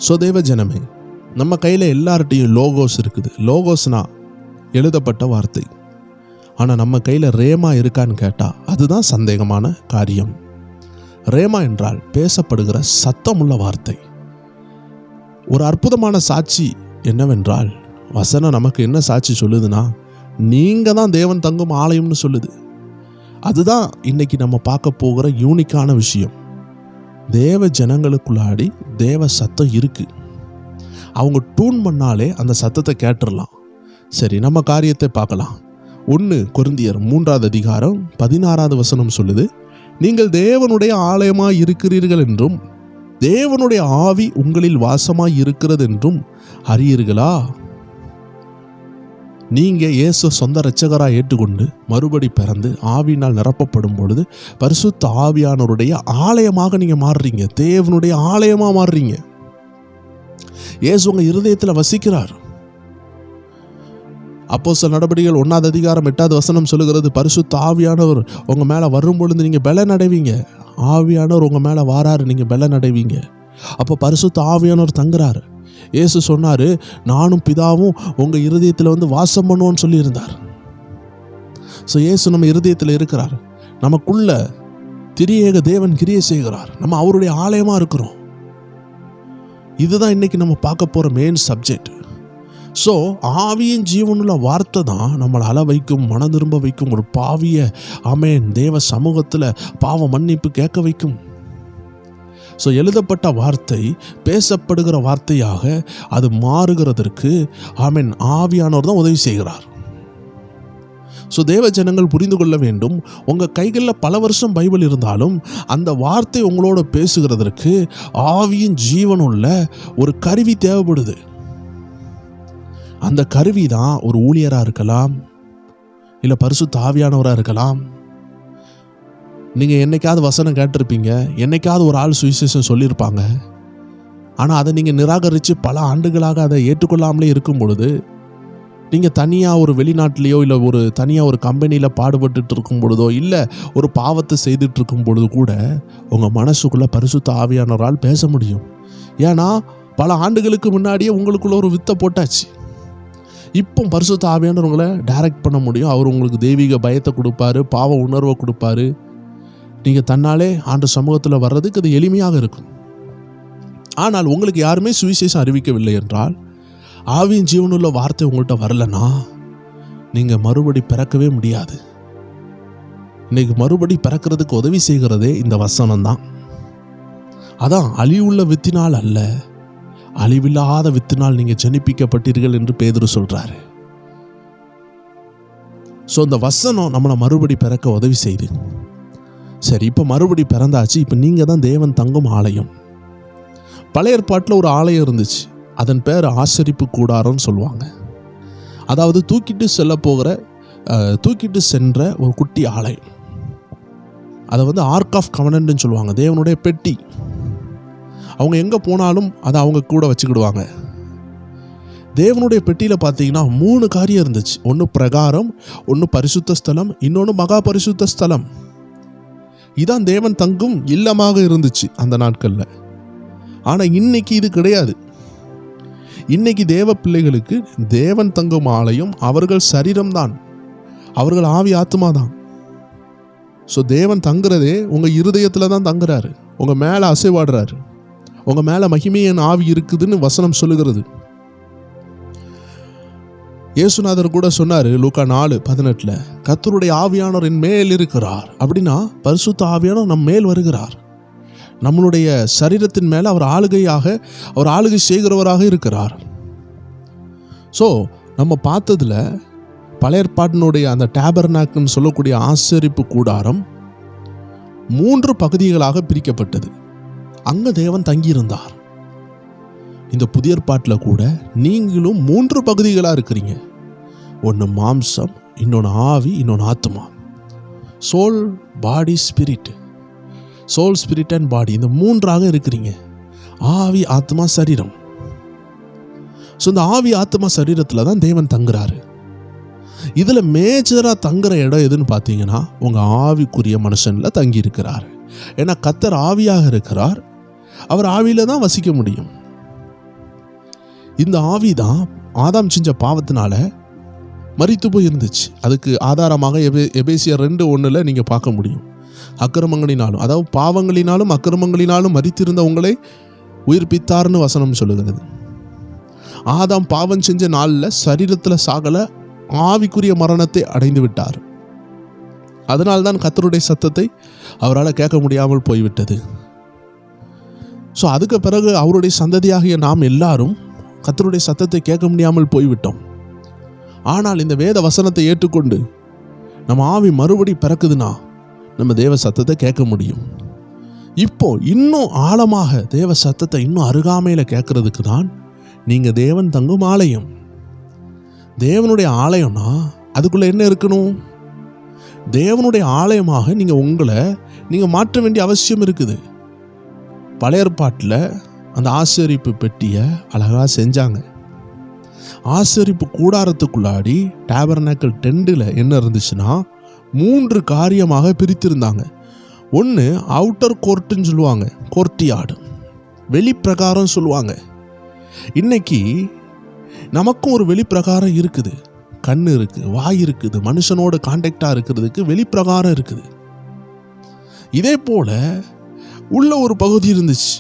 ஸோ தேவ ஜனமே, நம்ம கையில் எல்லார்ட்டையும் லோகோஸ் இருக்குது. லோகோஸ்னா எழுதப்பட்ட வார்த்தை. ஆனால் நம்ம கையில் ரேமா இருக்கான்னு கேட்டால் அதுதான் சந்தேகமான காரியம். ரேமா என்றால் பேசப்படுகிற சத்தமுள்ள வார்த்தை. ஒரு அற்புதமான சாட்சி என்னவென்றால், வசனம் நமக்கு என்ன சாட்சி சொல்லுதுன்னா, நீங்கள் தான் தேவன் தங்கும் ஆலயம்னு சொல்லுது. அதுதான் இன்னைக்கு நம்ம பார்க்க போகிற யூனிக்கான விஷயம். தேவ ஜனங்களுக்குள்ளாடி தேவ சத்தம் இருக்கு. அவங்க டூன் பண்ணாலே அந்த சத்தத்தை கேட்டுடலாம். சரி, நம்ம காரியத்தை பார்க்கலாம். 1 கொரிந்தியர் 3:16 சொல்லுது, நீங்கள் தேவனுடைய ஆலயமாய் இருக்கிறீர்கள் என்றும் தேவனுடைய ஆவி உங்களில் வாசமாய் இருக்கிறது என்றும் அறியீர்களா? நீங்க இயேசு சொந்த இரட்சகராய் ஏற்றுக்கொண்டு மறுபடி பிறந்து ஆவியினால் நிரப்பப்படும் பொழுது பரிசுத்த ஆவியானவருடைய ஆலயமாக நீங்க மாறுறீங்க. தேவனுடைய ஆலயமா மாறுறீங்க. இயேசு உங்க இருதயத்தில் வசிக்கிறார். அப்போஸ்தலர் நடபடிகள் 1:8 சொல்லுகிறது, பரிசுத்த ஆவியானவர் உங்க மேல வரும் பொழுது நீங்க பலன் அடைவீங்க. ஆவியானவர் உங்க மேல வாராரு, நீங்க பலன் அடைவீங்க. அப்போ பரிசுத்த ஆவியானவர் தங்குறாரு. இயேசு சொன்னாரு, நானும் பிதாவும் உங்க இருதயத்தில் வந்து வாசம் பண்ணுவோன்னு சொல்லியிருந்தார். ஸோ இயேசு நம்ம இருதயத்தில் இருக்கிறார். நமக்குள்ள திரியேக தேவன் கிரியை செய்கிறார். நம்ம அவருடைய ஆலயமா இருக்கிறோம். இதுதான் இன்னைக்கு நம்ம பார்க்க போற மெயின் சப்ஜெக்ட். ஸோ ஆவியின் ஜீவனுள்ள வார்த்தை தான் நம்மளை அழ வைக்கும், மன திரும்ப வைக்கும். ஒரு பாவிய ஆமென் தேவ சமூகத்தில் பாவ மன்னிப்பு கேட்க வைக்கும். ஸோ எழுதப்பட்ட வார்த்தை பேசப்படுகிற வார்த்தையாக அது மாறுகிறதற்கு ஆமென் ஆவியானவர் தான் உதவி செய்கிறார். ஸோ தேவ ஜனங்கள் புரிந்து கொள்ள வேண்டும், உங்கள் கைகளில் பல வருஷம் பைபிள் இருந்தாலும் அந்த வார்த்தை உங்களோட பேசுகிறதற்கு ஆவியின் ஜீவனுள்ள ஒரு கருவி தேவைப்படுது. அந்த கருவி தான் ஒரு ஊழியராக இருக்கலாம், இல்லை பரிசுத்த ஆவியானவராக இருக்கலாம். நீங்கள் என்னைக்காவது வசனம் கேட்டிருப்பீங்க, என்னைக்காவது ஒரு ஆள் சுவிசேஷம் சொல்லியிருப்பாங்க. ஆனால் அதை நீங்கள் நிராகரித்து பல ஆண்டுகளாக அதை ஏற்றுக்கொள்ளாமலே இருக்கும் பொழுது, நீங்கள் தனியாக ஒரு வெளிநாட்டிலேயோ இல்லை ஒரு தனியாக ஒரு கம்பெனியில் பாடுபட்டு இருக்கும் பொழுதோ இல்லை ஒரு பாவத்தை செய்துட்டு இருக்கும் பொழுது கூட உங்கள் மனசுக்குள்ளே பரிசுத்த ஆவியானவரால் பேச முடியும். ஏன்னா பல ஆண்டுகளுக்கு முன்னாடியே உங்களுக்குள்ள ஒரு வித்தை போட்டாச்சு. இப்போ பரிசுத்த ஆவியானவர் உங்களை டைரக்ட் பண்ண முடியும். அவர் உங்களுக்கு தெய்வீக பயத்தை கொடுப்பாரு, பாவ உணர்வை கொடுப்பாரு. நீங்கள் தன்னாலே ஆண்டு சமூகத்தில் வர்றதுக்கு அது எளிமையாக இருக்கும். ஆனால் உங்களுக்கு யாருமே சுவிசேஷம் அறிவிக்கவில்லை என்றால், ஆவியின் ஜீவனுள்ள வார்த்தை உங்கள்கிட்ட வரலன்னா நீங்கள் மறுபடி பிறக்கவே முடியாது. இன்னைக்கு மறுபடி பிறக்கிறதுக்கு உதவி செய்கிறதே இந்த வசனம் தான். அதான் அழிவுள்ள வித்தினால் அல்ல, அழிவில்லாத வித்தினால் நீங்க ஜனிப்பிக்கப்பட்டீர்கள் என்று பேதுரு சொல்றாரு. ஸோ இந்த வசனம் நம்மளை மறுபடி பிறக்க உதவி செய்து. சரி, இப்போ மறுபடி பிறந்தாச்சு. இப்போ நீங்க தான் தேவன் தங்கும் ஆலயம். பழைய ஏற்பாட்டில் ஒரு ஆலயம் இருந்துச்சு. அதன் பேர் ஆசரிப்பு கூடாரம்னு சொல்லுவாங்க. அதாவது தூக்கிட்டு சென்ற ஒரு குட்டி ஆலயம். அதை வந்து ஆர்க் ஆஃப் கவனன்ட்னு சொல்லுவாங்க, தேவனுடைய பெட்டி. அவங்க எங்கே போனாலும் அதை அவங்க கூட வச்சுக்கிடுவாங்க. தேவனுடைய பெட்டியில் பார்த்தீங்கன்னா 3 காரியம் இருந்துச்சு. ஒன்று பிரகாரம், ஒன்று பரிசுத்த ஸ்தலம், இன்னொன்று மகா பரிசுத்த ஸ்தலம். இதான் தேவன் தங்கும் இல்லமாக இருந்துச்சு அந்த நாட்களில். ஆனால் இன்னைக்கு இது கிடையாது. இன்னைக்கு தேவ பிள்ளைகளுக்கு தேவன் தங்கும் ஆலயம் அவர்கள் சரீரம்தான், அவர்கள் ஆவி ஆத்மா தான். ஸோ தேவன் தங்குறதே உங்கள் இருதயத்தில் தான் தங்குறாரு, உங்கள் மேலே அசைவாடுறாரு, உங்கள் மேலே மகிமையின் ஆவி இருக்குதுன்னு வசனம் சொல்லுகிறது. இயேசுநாதர் கூட சொன்னார் லூக்கா 4:18, கர்த்தருடைய ஆவியானவர் என் மேல் இருக்கிறார். அப்படின்னா பரிசுத்த ஆவியானவர் நம் மேல் வருகிறார். நம்மளுடைய சரீரத்தின் மேலே அவர் ஆளுகை செய்கிறவராக இருக்கிறார். ஸோ நம்ம பார்த்ததுல பழைய ஏற்பாட்டினுடைய அந்த டேபர்நாக்கிள்னு சொல்லக்கூடிய ஆசரிப்பு கூடாரம் 3 பகுதிகளாக பிரிக்கப்பட்டது. அங்க தேவன் தங்கியிருந்தார். இந்த புதிய ஏற்பாட்டில் கூட நீங்களும் 3 பகுதிகளாக இருக்கிறீங்க. ஒன்று மாம்சம், இன்னொன்று ஆவி, இன்னொன்று ஆத்மா. Soul, body, spirit. Soul, spirit and body, இந்த 3ஆக இருக்கிறீங்க. ஆவி, ஆத்மா, சரீரம். ஸோ இந்த ஆவி ஆத்மா சரீரத்தில் தான் தேவன் தங்குறாரு. இதில் மேஜராக தங்குற இடம் எதுன்னு பார்த்தீங்கன்னா உங்கள் ஆவிக்குரிய மனுஷனில் தங்கி இருக்கிறார். ஏன்னா கர்த்தர் ஆவியாக இருக்கிறார், அவர் ஆவியில தான் வசிக்க முடியும். இந்த ஆவி தான் ஆதாம் செஞ்ச பாவத்தினால மரித்து போய் இருந்துச்சு. அதுக்கு ஆதாரமாக எபேசியர் 2:1 நீங்கள் பார்க்க முடியும். அக்கிரமங்களினாலும், அதாவது பாவங்களினாலும் அக்கிரமங்களினாலும் மரித்திருந்த உங்களை உயிர்ப்பித்தார்னு வசனம் சொல்லுகிறது. ஆதாம் பாவம் செஞ்ச நாளில் சரீரத்தில் சாகல, ஆவிக்குரிய மரணத்தை அடைந்து விட்டார். அதனால்தான் கர்த்தருடைய சத்தத்தை அவரால் கேட்க முடியாமல் போய்விட்டது. ஸோ அதுக்கு பிறகு அவருடைய சந்ததியாகிய நாம் எல்லாரும் கர்த்தருடைய சத்தத்தை கேட்க முடியாமல் போய்விட்டோம். ஆனால் இந்த வேத வசனத்தை ஏற்றுக்கொண்டு நம்ம ஆவி மறுபடி பிறக்குதுன்னா நம்ம தேவ சத்தத்தை கேட்க முடியும். இப்போ இன்னும் ஆழமாக தேவ சத்தத்தை இன்னும் அருகாமையில் கேட்கறதுக்கு தான் நீங்கள் தேவன் தங்கும் ஆலயம். தேவனுடைய ஆலயம்னா அதுக்குள்ள என்ன இருக்கணும்? தேவனுடைய ஆலயமாக நீங்கள் மாற்ற வேண்டிய அவசியம் இருக்குது. பழைய ஏற்பாட்டில் அந்த ஆசரிப்பு பெட்டியை அழகாக செஞ்சாங்க. ஆசரிப்பு கூடாரத்துக்குள்ளாடி டேபர்நாக்கிள் டெண்டில் என்ன இருந்துச்சுன்னா 3 காரியமாக பிரித்திருந்தாங்க. ஒன்று அவுட்டர் கோர்ட்டுன்னு சொல்லுவாங்க, கோர்ட்டியார்டு, வெளிப்பிரகாரம் சொல்லுவாங்க. இன்னைக்கு நமக்கும் ஒரு வெளிப்பிரகாரம் இருக்குது. கண்ணு இருக்குது, வாய் இருக்குது, மனுஷனோட கான்டாக்டாக இருக்கிறதுக்கு வெளிப்பிரகாரம் இருக்குது. இதே போல உள்ள ஒரு பகுதி இருந்துச்சு,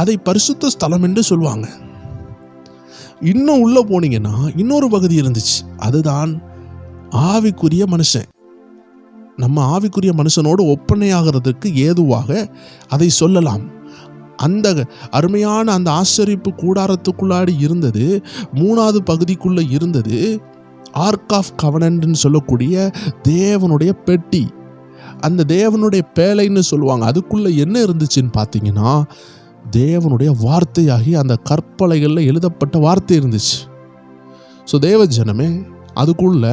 அதை பரிசுத்த ஸ்தலம் என்று சொல்லுவாங்க. இன்னும் உள்ள போனீங்கன்னா இன்னொரு பகுதி இருந்துச்சு, அதுதான் ஆவிக்குரிய மனுஷன். நம்ம ஆவிக்குரிய மனுஷனோடு ஒப்பனையாகிறதுக்கு ஏதுவாக அதை சொல்லலாம். அந்த அருமையான அந்த ஆசரிப்பு கூடாரத்துக்குள்ளாடி இருந்தது 3வது பகுதிக்குள்ள இருந்தது ஆர்க் ஆஃப் கவனன்ட்னு சொல்லக்கூடிய தேவனுடைய பெட்டி. அந்த தேவனுடைய பேழைன்னு சொல்லுவாங்க. அதுக்குள்ள என்ன இருந்துச்சுன்னு பார்த்தீங்கன்னா தேவனுடைய வார்த்தையாகி அந்த கற்பலைகளில் எழுதப்பட்ட வார்த்தை இருந்துச்சு. ஸோ தேவ ஜனமே, அதுக்குள்ள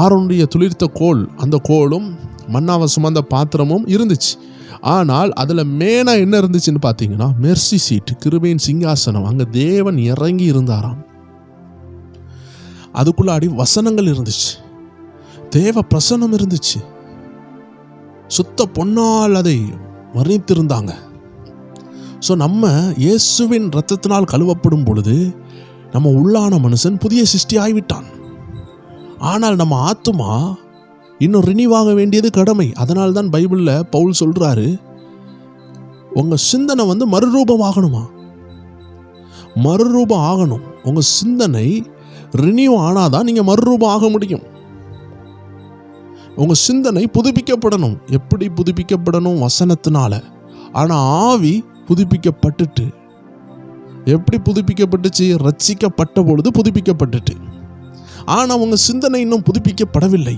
ஆரோனுடைய துளிர்த்த கோல், அந்த கோலும் மன்னாவை சுமந்த பாத்திரமும் இருந்துச்சு. ஆனால் அதில் மெயினாக என்ன இருந்துச்சுன்னு பார்த்தீங்கன்னா மெர்சி சீட், கிருபையின் சிங்காசனம். அங்கே தேவன் இறங்கி இருந்தாராம். அதுக்குள்ளாடி வசனங்கள் இருந்துச்சு, தேவ பிரசன்னம் இருந்துச்சு, சுத்த பொன்னால் அதை வர்ணித்திருந்தாங்க. ஸோ நம்ம இயேசுவின் இரத்தத்தினால் கழுவப்படும் பொழுது நம்ம உள்ளான மனுஷன் புதிய சிருஷ்டி ஆகிவிட்டான். ஆனால் நம்ம ஆத்துமா இன்னும் ரினிவாக வேண்டியது கடமை. அதனால தான் பைபிளில் பவுல் சொல்றாரு, உங்கள் சிந்தனை மறுரூபம் ஆகணுமா, மறுரூபம் ஆகணும். உங்கள் சிந்தனை ரினியூ ஆனாதான் நீங்கள் மறுரூபம் ஆக முடியும். உங்கள் சிந்தனை புதுப்பிக்கப்படணும். எப்படி புதுப்பிக்கப்படணும்? வசனத்தினால. ஆனால் ஆவி புதுப்பிக்கப்பட்டுட்டு, எப்படி புதுப்பிக்கப்பட்டுச்சு? ரட்சிக்கப்பட்ட பொழுது புதுப்பிக்கப்பட்டுட்டு. ஆனால் உங்கள் சிந்தனை இன்னும் புதுப்பிக்கப்படவில்லை.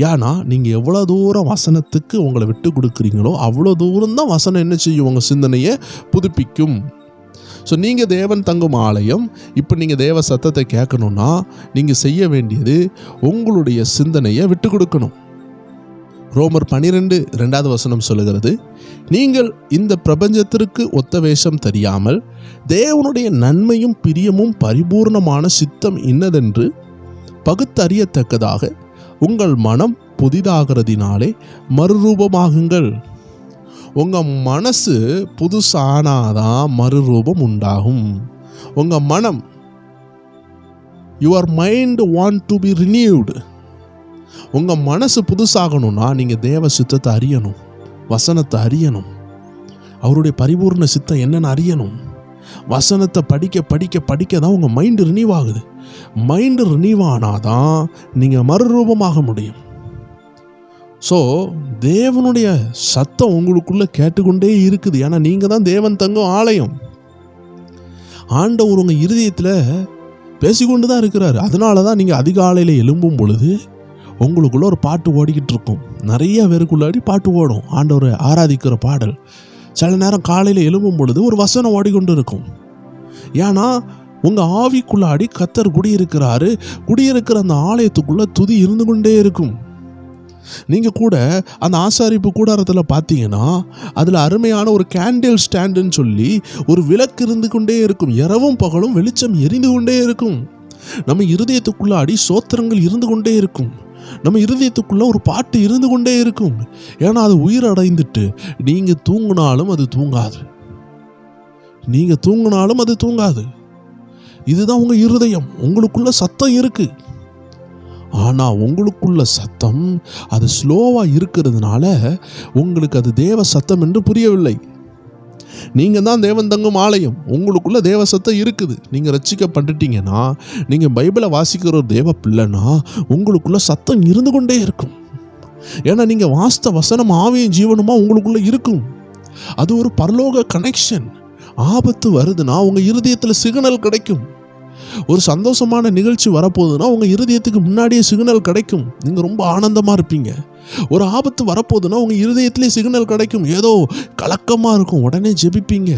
ஏன்னா நீங்கள் எவ்வளோ தூரம் வசனத்துக்கு உங்களை விட்டு கொடுக்குறீங்களோ அவ்வளோ தூரம் தான் வசனம் என்ன செய்யும்? உங்கள் சிந்தனையை புதுப்பிக்கும். ஸோ நீங்கள் தேவன் தங்கும் ஆலயம். இப்போ நீங்கள் தேவ சத்தத்தை கேட்கணும்னா நீங்கள் செய்ய வேண்டியது உங்களுடைய சிந்தனையை விட்டு கொடுக்கணும். ரோமர் 12:2 வசனம் சொல்லுகிறது, நீங்கள் இந்த பிரபஞ்சத்திற்கு ஒத்த வேஷம் தெரியாமல் தேவனுடைய நன்மையும் பிரியமும் பரிபூர்ணமான சித்தம் இன்னதென்று பகுத்தறியத்தக்கதாக உங்கள் மனம் புதிதாகிறதினாலே மறுரூபமாகுங்கள். உங்கள் மனசு புதுசானாதான் மறுரூபம் உண்டாகும். உங்கள் மனம், your mind want to be renewed. உங்கள் மனசு புதுசாகணும்னா நீங்கள் தேவ சித்தத்தை அறியணும், வசனத்தை அறியணும், அவருடைய பரிபூர்ண சித்தம் என்னன்னு அறியணும். வசனத்தை படிக்க படிக்க படிக்க தான் உங்கள் மைண்டு ரினியூவ் ஆகுது. மைண்டு ரினியூவ் ஆனாதான் நீங்கள் மறுரூபமாக முடியும். ஸோ தேவனுடைய சத்தம் உங்களுக்குள்ளே கேட்டுக்கொண்டே இருக்குது. ஏன்னா நீங்கள் தான் தேவன் தங்கும் ஆலயம். ஆண்டவர் உங்கள் இருதயத்தில் பேசிக்கொண்டு தான் இருக்கிறாரு. அதனால தான் நீங்கள் அதிகாலையில் எழும்பும் பொழுது உங்களுக்குள்ள ஒரு பாட்டு ஓடிக்கிட்டு இருக்கும். நிறைய பேருக்குள்ளாடி பாட்டு ஓடும், ஆண்டவரை ஆராதிக்கிற பாடல். சில நேரம் காலையில் எழும்பும் பொழுது ஒரு வசனம் ஓடிக்கொண்டு இருக்கும். ஏன்னா உங்கள் ஆவிக்குள்ளாடி கர்த்தர் குடியிருக்கிறாரு. குடியிருக்கிற அந்த ஆலயத்துக்குள்ளே துதி இருந்து கொண்டே இருக்கும். நீங்கள் கூட அந்த ஆசாரிப்பு கூடாரத்தில் பார்த்தீங்கன்னா அதில் அருமையான ஒரு கேண்டில் ஸ்டாண்டுன்னு சொல்லி ஒரு விளக்கு இருந்து கொண்டே இருக்கும். இரவும் பகலும் வெளிச்சம் எரிந்து கொண்டே இருக்கும். நம்ம இருதயத்துக்குள்ளாடி சோத்திரங்கள் இருந்து கொண்டே இருக்கும். நம்ம இருதயத்துக்குள்ள ஒரு பாட்டு இருந்து கொண்டே இருக்கும். ஏன்னா அது உயிர் அடைந்துட்டு நீங்கள் தூங்கினாலும் அது தூங்காது. நீங்கள் தூங்கினாலும் அது தூங்காது. இதுதான் உங்கள் இருதயம். உங்களுக்குள்ள சத்தம் இருக்கு. ஆனால் உங்களுக்குள்ள சத்தம் அது ஸ்லோவாக இருக்கிறதுனால உங்களுக்கு அது தேவ சத்தம் என்று புரியவில்லை. நீங்கள் தான் தேவன் தங்கும் ஆலயம். உங்களுக்குள்ள தேவ சத்தம் இருக்குது. நீங்கள் ரட்சிக்கப்பட்டுட்டீங்கன்னா, நீங்கள் பைபிளை வாசிக்கிற ஒரு தேவ பிள்ளைன்னா உங்களுக்குள்ள சத்தம் இருந்து கொண்டே இருக்கும். ஏன்னா நீங்கள் வாஸ்த வசனம் ஆவியும் ஜீவனுமா உங்களுக்குள்ள இருக்கும். அது ஒரு பரலோக கனெக்ஷன். ஆபத்து வருதுன்னா உங்கள் இருதயத்தில் சிக்னல் கிடைக்கும். ஒரு சந்தோஷமான நிகழ்ச்சி வரப்போகுதுன்னா உங்கள் இருதயத்துக்கு முன்னாடியே சிக்னல் கிடைக்கும். நீங்கள் ரொம்ப ஆனந்தமாக இருப்பீங்க. ஒரு ஆபத்து வரப்போகுதுன்னா உங்கள் இருதயத்திலே சிக்னல் கிடைக்கும். ஏதோ கலக்கமாக இருக்கும், உடனே ஜெபிப்பீங்க.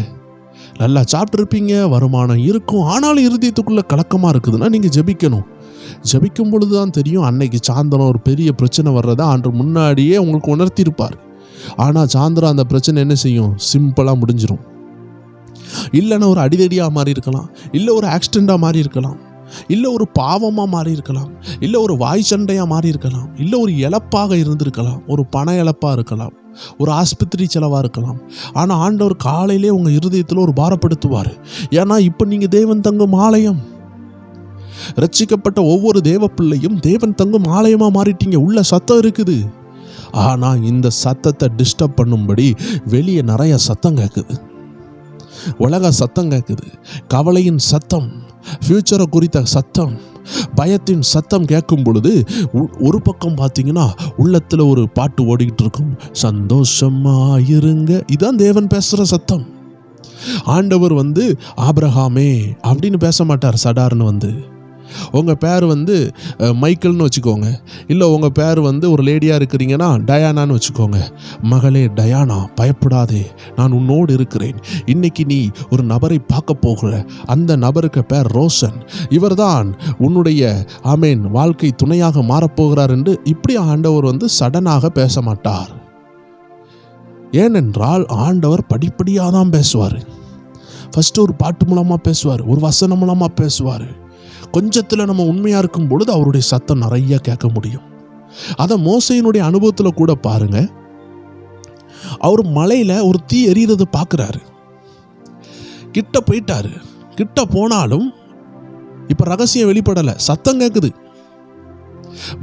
நல்லா சாப்பிட்ருப்பீங்க, வருமானம் இருக்கும். ஆனாலும் இருதயத்துக்குள்ளே கலக்கமாக இருக்குதுன்னா நீங்கள் ஜெபிக்கணும். ஜெபிக்கும் பொழுது தான் தெரியும் அன்னைக்கு சாயந்தரம் ஒரு பெரிய பிரச்சனை வர்றதா அன்று முன்னாடியே உங்களுக்கு உணர்த்தியிருப்பார். ஆனால் சாயந்தரம் அந்த பிரச்சனை என்ன செய்யும்? சிம்பிளாக முடிஞ்சிடும். இல்லைன்னா ஒரு அடிதடியாக மாறி இருக்கலாம், இல்லை ஒரு ஆக்சிடெண்ட்டாக மாறி இருக்கலாம், இல்லை ஒரு பாவமாக மாறி இருக்கலாம், இல்லை ஒரு வாய் சண்டையாக மாறி இருக்கலாம், இல்லை ஒரு இழப்பாக இருந்திருக்கலாம், ஒரு பண இழப்பாக இருக்கலாம், ஒரு ஆஸ்பத்திரி செலவாக இருக்கலாம். ஆனால் ஆண்டவர் காலையிலே உங்கள் இருதயத்தில் ஒரு பாரப்படுத்துவார். ஏன்னா இப்போ நீங்கள் தேவன் தங்கும் ஆலயம். ரட்சிக்கப்பட்ட ஒவ்வொரு தேவ பிள்ளையும் தேவன் தங்கும் ஆலயமாக மாறிட்டீங்க. உள்ள சத்தம் இருக்குது. ஆனால் இந்த சத்தத்தை டிஸ்டர்ப் பண்ணும்படி வெளியே நிறைய சத்தம் கேட்குது. உலக சத்தம் கேட்குது. கவலையின் சத்தம், ஃபியூச்சரை குறித்த சத்தம், பயத்தின் சத்தம் கேட்கும் பொழுது ஒரு பக்கம் பார்த்தீங்கன்னா உள்ளத்தில் ஒரு பாட்டு ஓடிக்கிட்டு இருக்கும், சந்தோஷமாயிருங்க. இதான் தேவன் பேசுகிற சத்தம். ஆண்டவர் ஆபிரகாமே அப்படின்னு பேச மாட்டார். சடார்னு உங்கள் பேர் மைக்கேல்னு வச்சுக்கோங்க. இல்லை உங்கள் பேர் ஒரு லேடியாக இருக்கிறீங்கன்னா டயானான்னு வச்சுக்கோங்க. மகளே டயானா, பயப்படாதே, நான் உன்னோடு இருக்கிறேன். இன்னைக்கு நீ ஒரு நபரை பார்க்க போகிற, அந்த நபருக்கு பேர் ரோஷன். இவர்தான் உன்னுடைய வாழ்க்கை துணையாக மாறப்போகிறார் என்று இப்படி ஆண்டவர் சடனாக பேச மாட்டார். ஏனென்றால் ஆண்டவர் படிப்படியாக தான் பேசுவார். ஃபஸ்ட்டு ஒரு பாட்டு மூலமாக பேசுவார், ஒரு வசனம் மூலமாக பேசுவார். கொஞ்சத்தில் நம்ம உண்மையாக இருக்கும் பொழுது அவருடைய சத்தம் நிறைய கேட்க முடியும். அதை மோசையினுடைய அனுபவத்தில் கூட பாருங்க. அவர் மலையில் ஒரு தீ எரியறதை பார்க்குறாரு. கிட்ட போயிட்டாரு. கிட்ட போனாலும் இப்போ ரகசியம் வெளிப்படலை, சத்தம் கேட்குது.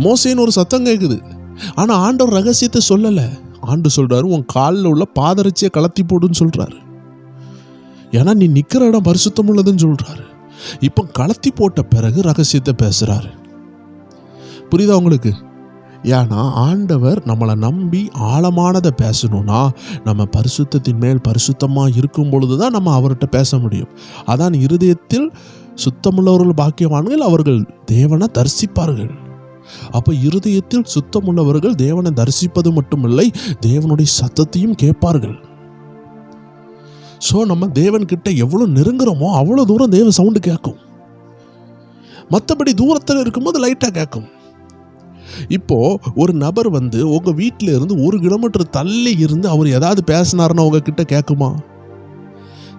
மோசைன்னு ஒரு சத்தம் கேட்குது. ஆனால் ஆண்டவர் ரகசியத்தை சொல்லலை. ஆண்டு சொல்கிறாரு, உன் காலில் உள்ள பாதரட்சியை கலத்தி போடுன்னு சொல்கிறாரு. ஏன்னா நீ நிற்கிற இடம் பரிசுத்தம் உள்ளதுன்னு சொல்கிறாரு. இப்போ கலத்தி போட்ட பிறகு ரகசியத்தை பேசுகிறாரு. புரியுதா உங்களுக்கு? ஏன்னா ஆண்டவர் நம்மளை நம்பி ஆழமானதை பேசணும்னா நம்ம பரிசுத்தத்தின் மேல் பரிசுத்தமாக இருக்கும் பொழுது தான் நம்ம அவர்கிட்ட பேச முடியும். அதான் இருதயத்தில் சுத்தமுள்ளவர்கள் பாக்கியவான்கள், அவர்கள் தேவனை தரிசிப்பார்கள். அப்போ இருதயத்தில் சுத்தமுள்ளவர்கள் தேவனை தரிசிப்பது மட்டுமில்லை, தேவனுடைய சத்தத்தையும் கேட்பார்கள். ஸோ நம்ம தேவன்கிட்ட எவ்வளோ நெருங்குறோமோ அவ்வளோ தூரம் தேவ சவுண்டு கேட்கும். மற்றபடி தூரத்தில் இருக்கும்போது லைட்டாக கேட்கும். இப்போது ஒரு நபர் உங்கள் வீட்டில் இருந்து 1 கிலோமீட்டர் தள்ளி இருந்து அவர் ஏதாவது பேசினார்னா உங்ககிட்ட கேட்குமா?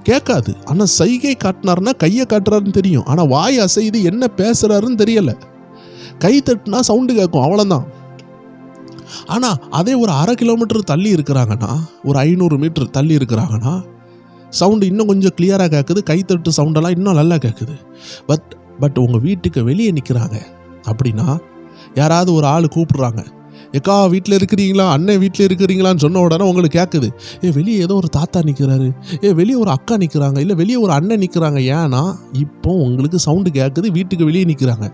கேட்காது. ஆனால் சைகை காட்டினார்னா கையை காட்டுறாருன்னு தெரியும். ஆனால் வாய் அசைது என்ன பேசுகிறாருன்னு தெரியலை. கை தட்டுனா சவுண்டு கேட்கும், அவ்வளோதான். ஆனால் அதே ஒரு 1/2 கிலோமீட்டர் தள்ளி இருக்கிறாங்கன்னா, ஒரு 500 மீட்டர் தள்ளி இருக்கிறாங்கன்னா சவுண்டு இன்னும் கொஞ்சம் கிளியராக கேட்குது, கைத்தட்டு சவுண்டெல்லாம் இன்னும் நல்லா கேட்குது. பட் உங்கள் வீட்டுக்கு வெளியே நிற்கிறாங்க அப்படின்னா யாராவது ஒரு ஆள் கூப்பிடுறாங்க, ஏக்கா வீட்டில் இருக்கிறீங்களா, அண்ணன் வீட்டில் இருக்கிறீங்களான்னு சொன்ன உடனே உங்களுக்கு கேட்குது, வெளியே ஏதோ ஒரு தாத்தா நிற்கிறாரு, வெளியே ஒரு அக்கா நிற்கிறாங்க, இல்லை வெளியே ஒரு அண்ணன் நிற்கிறாங்க. ஏன்னா இப்போ உங்களுக்கு சவுண்டு கேட்குது, வீட்டுக்கு வெளியே நிற்கிறாங்க.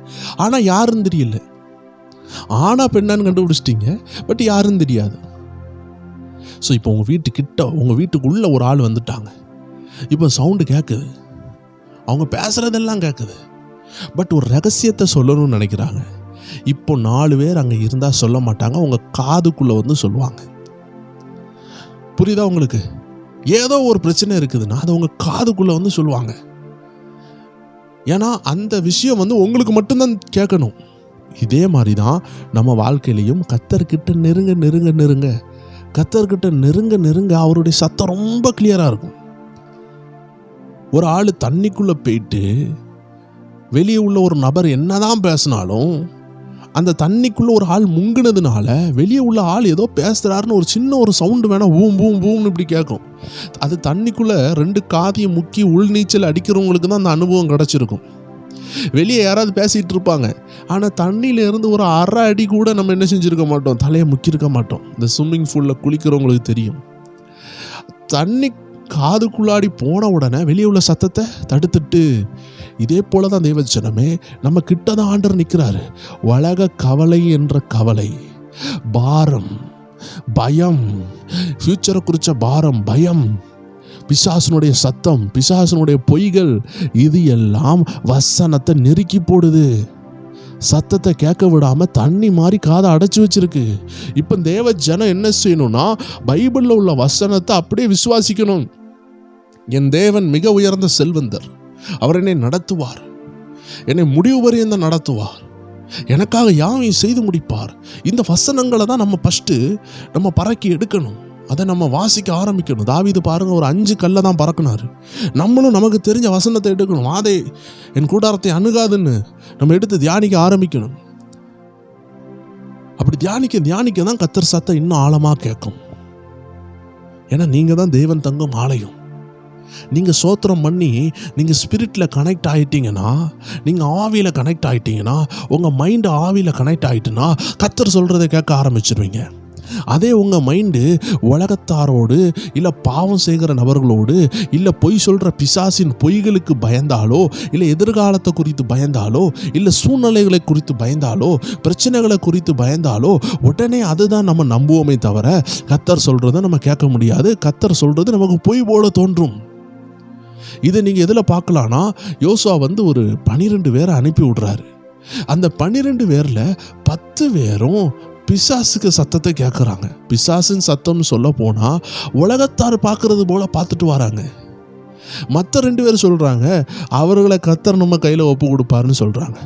ஆனால் யாருன்னு தெரியல. ஆனா பெண்ணான்னு கண்டுபிடிச்சிட்டிங்க, பட் யாருன்னு தெரியாது. ஸோ இப்போ உங்கள் வீட்டுக்குள்ள ஒரு ஆள் வந்துட்டாங்க. இப்போ சவுண்டு கேட்குது, அவங்க பேசுறதெல்லாம் கேட்குது, பட் ஒரு ரகசியத்தை சொல்லணும்னு நினைக்கிறாங்க. இப்போ 4 பேர் அங்கே இருந்தால் சொல்ல மாட்டாங்க, உங்கள் காதுக்குள்ளே வந்து சொல்லுவாங்க. புரியுதா உங்களுக்கு? ஏதோ ஒரு பிரச்சனை இருக்குதுன்னா அதை உங்கள் காதுக்குள்ளே வந்து சொல்லுவாங்க. ஏன்னா அந்த விஷயம் வந்து உங்களுக்கு மட்டும்தான் கேட்கணும். இதே மாதிரி தான் நம்ம வாழ்க்கையிலையும் கர்த்தர்கிட்ட நெருங்க நெருங்க நெருங்க கர்த்தர்கிட்ட நெருங்க நெருங்க அவருடைய சத்தம் ரொம்ப கிளியராக இருக்கும். ஒரு ஆள் தண்ணிக்குள்ளே போயிட்டு வெளியே உள்ள ஒரு நபர் என்னதான் பேசினாலும் அந்த தண்ணிக்குள்ளே ஒரு ஆள் முங்கினதுனால வெளியே உள்ள ஆள் ஏதோ பேசுகிறாருன்னு ஒரு சின்ன ஒரு சவுண்டு வேணால் பூம் பூம் பூம்னு இப்படி கேட்கும். அது தண்ணிக்குள்ளே 2 காதியை முக்கி உள்நீச்சல் அடிக்கிறவங்களுக்கு தான் அந்த அனுபவம் கிடச்சிருக்கும். வெளியே யாராவது பேசிகிட்டு இருப்பாங்க, ஆனால் தண்ணியிலேருந்து ஒரு அரை அடி கூட நம்ம என்ன செஞ்சுருக்க மாட்டோம், தலையை முக்கியிருக்க மாட்டோம். இந்த ஸ்விம்மிங் பூலில் குளிக்கிறவங்களுக்கு தெரியும். தண்ணி காதுக்குள்ளாடி போன உடனே வெளியே உள்ள சத்தத்தை தடுத்துட்டு, இதே போல தான் தெய்வ ஜனமே நம்ம கிட்ட தான் ஆண்டவர் நிற்கிறாரு. உலக கவலை என்ற கவலை, பாரம், பயம், ஃபியூச்சரை குறித்த பாரம், பயம், பிசாசனுடைய சத்தம், பிசாசனுடைய பொய்கள், இது எல்லாம் வசனத்தை நெருக்கி போடுது. சத்தத்தை கேட்க விடாம தண்ணி மாதிரி காதை அடைச்சி வச்சிருக்கு. இப்போ தேவ ஜனம் என்ன செய்யணும்னா பைபிளில் உள்ள வசனத்தை அப்படியே விசுவாசிக்கணும். என் தேவன் மிக உயர்ந்த செல்வந்தர், அவர் என்னை நடத்துவார், என்னை முடிவு வரையும் நடத்துவார், எனக்காக யாவையும் செய்து முடிப்பார். இந்த வசனங்களை தான் நம்ம ஃபஸ்ட்டு நம்ம பறக்கி எடுக்கணும். அதை நம்ம வாசிக்க ஆரம்பிக்கணும். தாவீது பாருங்க, ஒரு 5 கல்லை தான் பறக்கினார். நம்மளும் நமக்கு தெரிஞ்ச வசனத்தை எடுக்கணும். வாதை என் கூடாரத்தை அணுகாதுன்னு நம்ம எடுத்து தியானிக்க ஆரம்பிக்கணும். அப்படி தியானிக்க தான் கர்த்தர் சத்தம் இன்னும் ஆழமாக கேட்கும். ஏன்னா நீங்கள் தான் தேவன் தங்கும் ஆலயம். நீங்கள் சோத்திரம் பண்ணி நீங்கள் ஸ்பிரிட்டில் கனெக்ட் ஆகிட்டீங்கன்னா, நீங்கள் ஆவியில் கனெக்ட் ஆகிட்டீங்கன்னா, உங்கள் மைண்டு ஆவியில் கனெக்ட் ஆகிட்டுன்னா கர்த்தர் சொல்கிறத கேட்க ஆரம்பிச்சிருவீங்க. அதே உங்கள் மைண்டு உலகத்தாரோடு இல்லை பாவம் செய்கிற நபர்களோடு இல்லை பொய் சொல்கிற பிசாசின் பொய்களுக்கு பயந்தாலோ இல்லை எதிர்காலத்தை குறித்து பயந்தாலோ இல்லை சூழ்நிலைகளை குறித்து பயந்தாலோ பிரச்சனைகளை குறித்து பயந்தாலோ உடனே அதுதான் நம்ம நம்புவோமே தவிர கர்த்தர் சொல்கிறத நம்ம கேட்க முடியாது. கர்த்தர் சொல்கிறது நமக்கு பொய் போல தோன்றும். இதை நீங்கள் எதில் பார்க்கலான்னா, யோசுவா வந்து ஒரு 12 பேரை அனுப்பி விடுறாரு. அந்த 12 பேரில் 10 பேரும் பிசாசுக்கு சத்தத்தை கேட்குறாங்க. பிசாசின் சத்தம்னு சொல்ல போனால் உலகத்தார் பார்க்கறது போல பார்த்துட்டு வராங்க. மற்ற 2 பேர் சொல்கிறாங்க அவர்களை கர்த்தர் நம்ம கையில் ஒப்பு கொடுப்பாருன்னு சொல்கிறாங்க.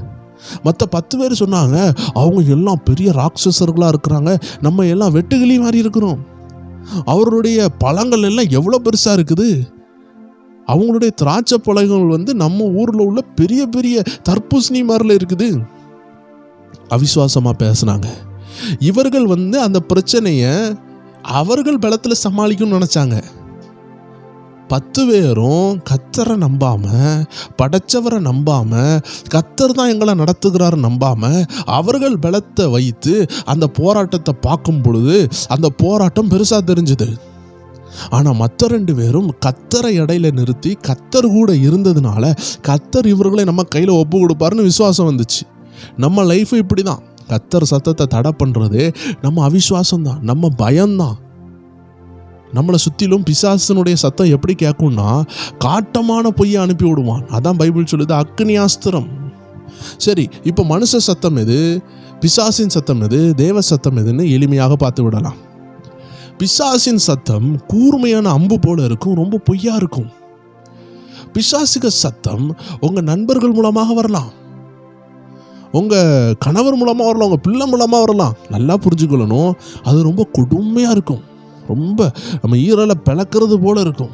மற்ற 10 பேர் சொன்னாங்க அவங்க எல்லாம் பெரிய ராட்சசர்களாக இருக்கிறாங்க, நம்ம எல்லாம் வெட்டுக்கிளி மாதிரி இருக்கிறோம், அவருடைய பழங்கள் எல்லாம் எவ்வளோ பெருசாக இருக்குது, அவங்களுடைய திராட்சை பழங்கள் வந்து நம்ம ஊரில் உள்ள பெரிய பெரிய தர்பூசணி மாதிரில இருக்குது. அவிசுவாசமாக பேசுனாங்க. இவர்கள் வந்து அந்த பிரச்சனையை அவர்கள் பலத்தில் சமாளிக்கணும்னு நினைச்சாங்க. 10 பேரும் கர்த்தரை நம்பாம, படைச்சவரை நம்பாம, கர்த்தர் தான் எங்களை நடத்துகிறாரு நம்பாம அவர்கள் பலத்தை வைத்து அந்த போராட்டத்தை பார்க்கும் பொழுது அந்த போராட்டம் பெருசா தெரிஞ்சுது. ஆனால் மற்ற 2 பேரும் கர்த்தரை இடையில நிறுத்தி கர்த்தர் கூட இருந்ததுனால கர்த்தர் இவர்களை நம்ம கையில் ஒப்பு கொடுப்பாருன்னு விசுவாசம் வந்துச்சு. நம்ம லைஃப் இப்படி தான். கர்த்தர் சத்தத்தை தடை பண்ணுறது நம்ம அவிசுவாசம் தான், நம்ம பயம்தான். நம்மளை சுற்றிலும் பிசாசனுடைய சத்தம் எப்படி கேட்கும்னா காட்டமான பொய்யை அனுப்பி விடுவான். அதான் பைபிள் சொல்லுது அக்னியாஸ்திரம். சரி, இப்போ மனுஷ சத்தம் எது, பிசாசின் சத்தம் எது, தேவ சத்தம் எதுன்னு எளிமையாக பார்த்து விடலாம். பிசாசின் சத்தம் கூர்மையான அம்பு போல இருக்கும், ரொம்ப பொய்யா இருக்கும். பிசாசுக சத்தம் உங்கள் நண்பர்கள் மூலமாக வரலாம், உங்கள் கணவர் மூலமாக வரலாம், உங்கள் பிள்ளை மூலமாக வரலாம். நல்லா புரிஞ்சுக்கொள்ளணும், அது ரொம்ப கொடுமையாக இருக்கும். ரொம்ப நம்ம ஈரலை பிளக்கிறது போல இருக்கும்.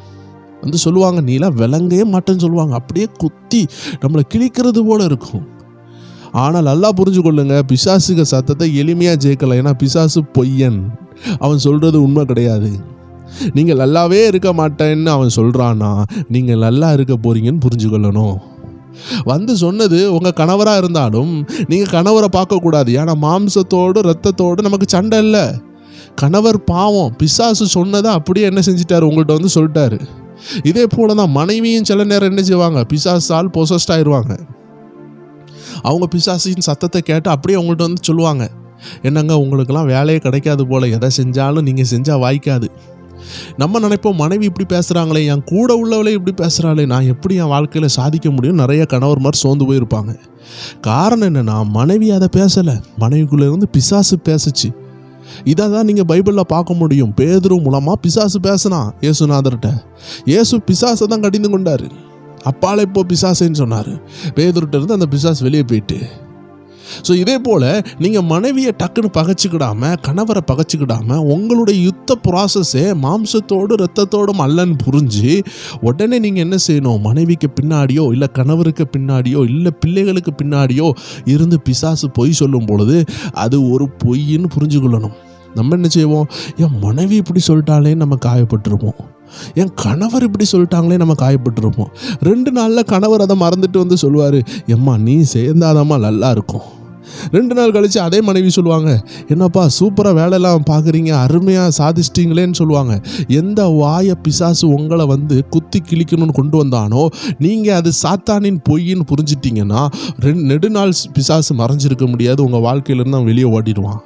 வந்து சொல்லுவாங்க நீலாம் விளங்கவே மாட்டேன்னு சொல்லுவாங்க. அப்படியே குத்தி நம்மளை கிழிக்கிறது போல இருக்கும். ஆனால் நல்லா புரிஞ்சு கொள்ளுங்க, பிசாசுக சத்தத்தை எளிமையாக ஜெயிக்கலாம். ஏன்னா பிசாசு பொய்யன், அவன் சொல்கிறது உண்மை கிடையாது. நீங்கள் நல்லாவே இருக்க மாட்டேன்னு அவன் சொல்கிறான்னா நீங்கள் நல்லா இருக்க போகிறீங்கன்னு புரிஞ்சுக்கொள்ளணும். வந்து சொன்னது உங்கள் கணவராக இருந்தாலும் நீங்கள் கணவரை பார்க்கக்கூடாது. ஏன்னா மாம்சத்தோடு இரத்தத்தோடு நமக்கு சண்டை இல்லை. கணவர் பாவம், பிசாசு சொன்னதை அப்படியே என்ன செஞ்சிட்டாரு, உங்கள்கிட்ட வந்து சொல்லிட்டாரு. இதே போல தான் மனைவியும் சில நேரம் என்ன செய்வாங்க, பிசாசால் பொசஸ்ட் ஆயிடுவாங்க. அவங்க பிசாசின் சத்தத்தை கேட்டு அப்படியே உங்கள்கிட்ட வந்து சொல்லுவாங்க, என்னங்க உங்களுக்கெல்லாம் வேலையே கிடைக்காது போல், எதை செஞ்சாலும் நீங்கள் செஞ்சால் வாய்க்காது. நம்ம நினைப்போம், மனைவி இப்படி பேசுகிறாங்களே, என் கூட உள்ளவளே இப்படி பேசுகிறாளே, நான் எப்படி என் வாழ்க்கையில் சாதிக்க முடியும். நிறைய கணவர் மாதிரி சோர்ந்து போயிருப்பாங்க. காரணம் என்னென்னா, மனைவி அதை பேசலை, மனைவிக்குள்ளே இருந்து பிசாசு பேசுச்சு. இதை தான் நீங்கள் பைபிளில் பார்க்க முடியும். பேதுரு மூலமாக பிசாசு பேசினான் இயேசுநாதர்கிட்ட. இயேசு பிசாசை தான் கடிந்து கொண்டார். அப்பாலே இப்போ பிசாசுன்னு சொன்னார். பேதுருட்ட இருந்து அந்த பிசாசு வெளியே போயிட்டு. ஸோ இதே போல் நீங்கள் மனைவியை டக்குன்னு பகைச்சிக்கிடாமல், கணவரை பகைச்சிக்கிடாமல், உங்களுடைய யுத்த ப்ராசஸே மாம்சத்தோடு இரத்தத்தோடும் அல்லன்னு புரிஞ்சு உடனே நீங்கள் என்ன செய்யணும், மனைவிக்கு பின்னாடியோ இல்லை கணவருக்கு பின்னாடியோ இல்லை பிள்ளைகளுக்கு பின்னாடியோ இருந்து பிசாசு பொய் சொல்லும் பொழுது அது ஒரு பொய்ன்னு புரிஞ்சுக்கொள்ளணும். நம்ம என்ன செய்வோம், என் மனைவி இப்படி சொல்லிட்டாலே நம்ம காயப்பட்டுருப்போம், என் கணவர் இப்படி சொல்லிட்டாங்களே நம்ம காயப்பட்டுருப்போம். 2 நாளில் கணவர் அதை மறந்துட்டு வந்து சொல்லுவார், எம்மா நீ சேர்ந்தாதாம்மா நல்லா இருக்கும். 2 நாள் கழித்து அதே மனைவி சொல்லுவாங்க, என்னப்பா சூப்பராக வேலையெல்லாம் பார்க்குறீங்க, அருமையாக சாதிச்சிட்டிங்களேன்னு சொல்லுவாங்க. எந்த வாயை பிசாசு உங்களை வந்து குத்தி கிழிக்கணும்னு கொண்டு வந்தானோ நீங்கள் அது சாத்தானின் பொய்ன்னு புரிஞ்சிட்டிங்கன்னா நெடுநாள் பிசாசு மறைஞ்சிருக்க முடியாது, உங்கள் வாழ்க்கையிலேருந்து அவன் வெளியே ஓடிடுவான்.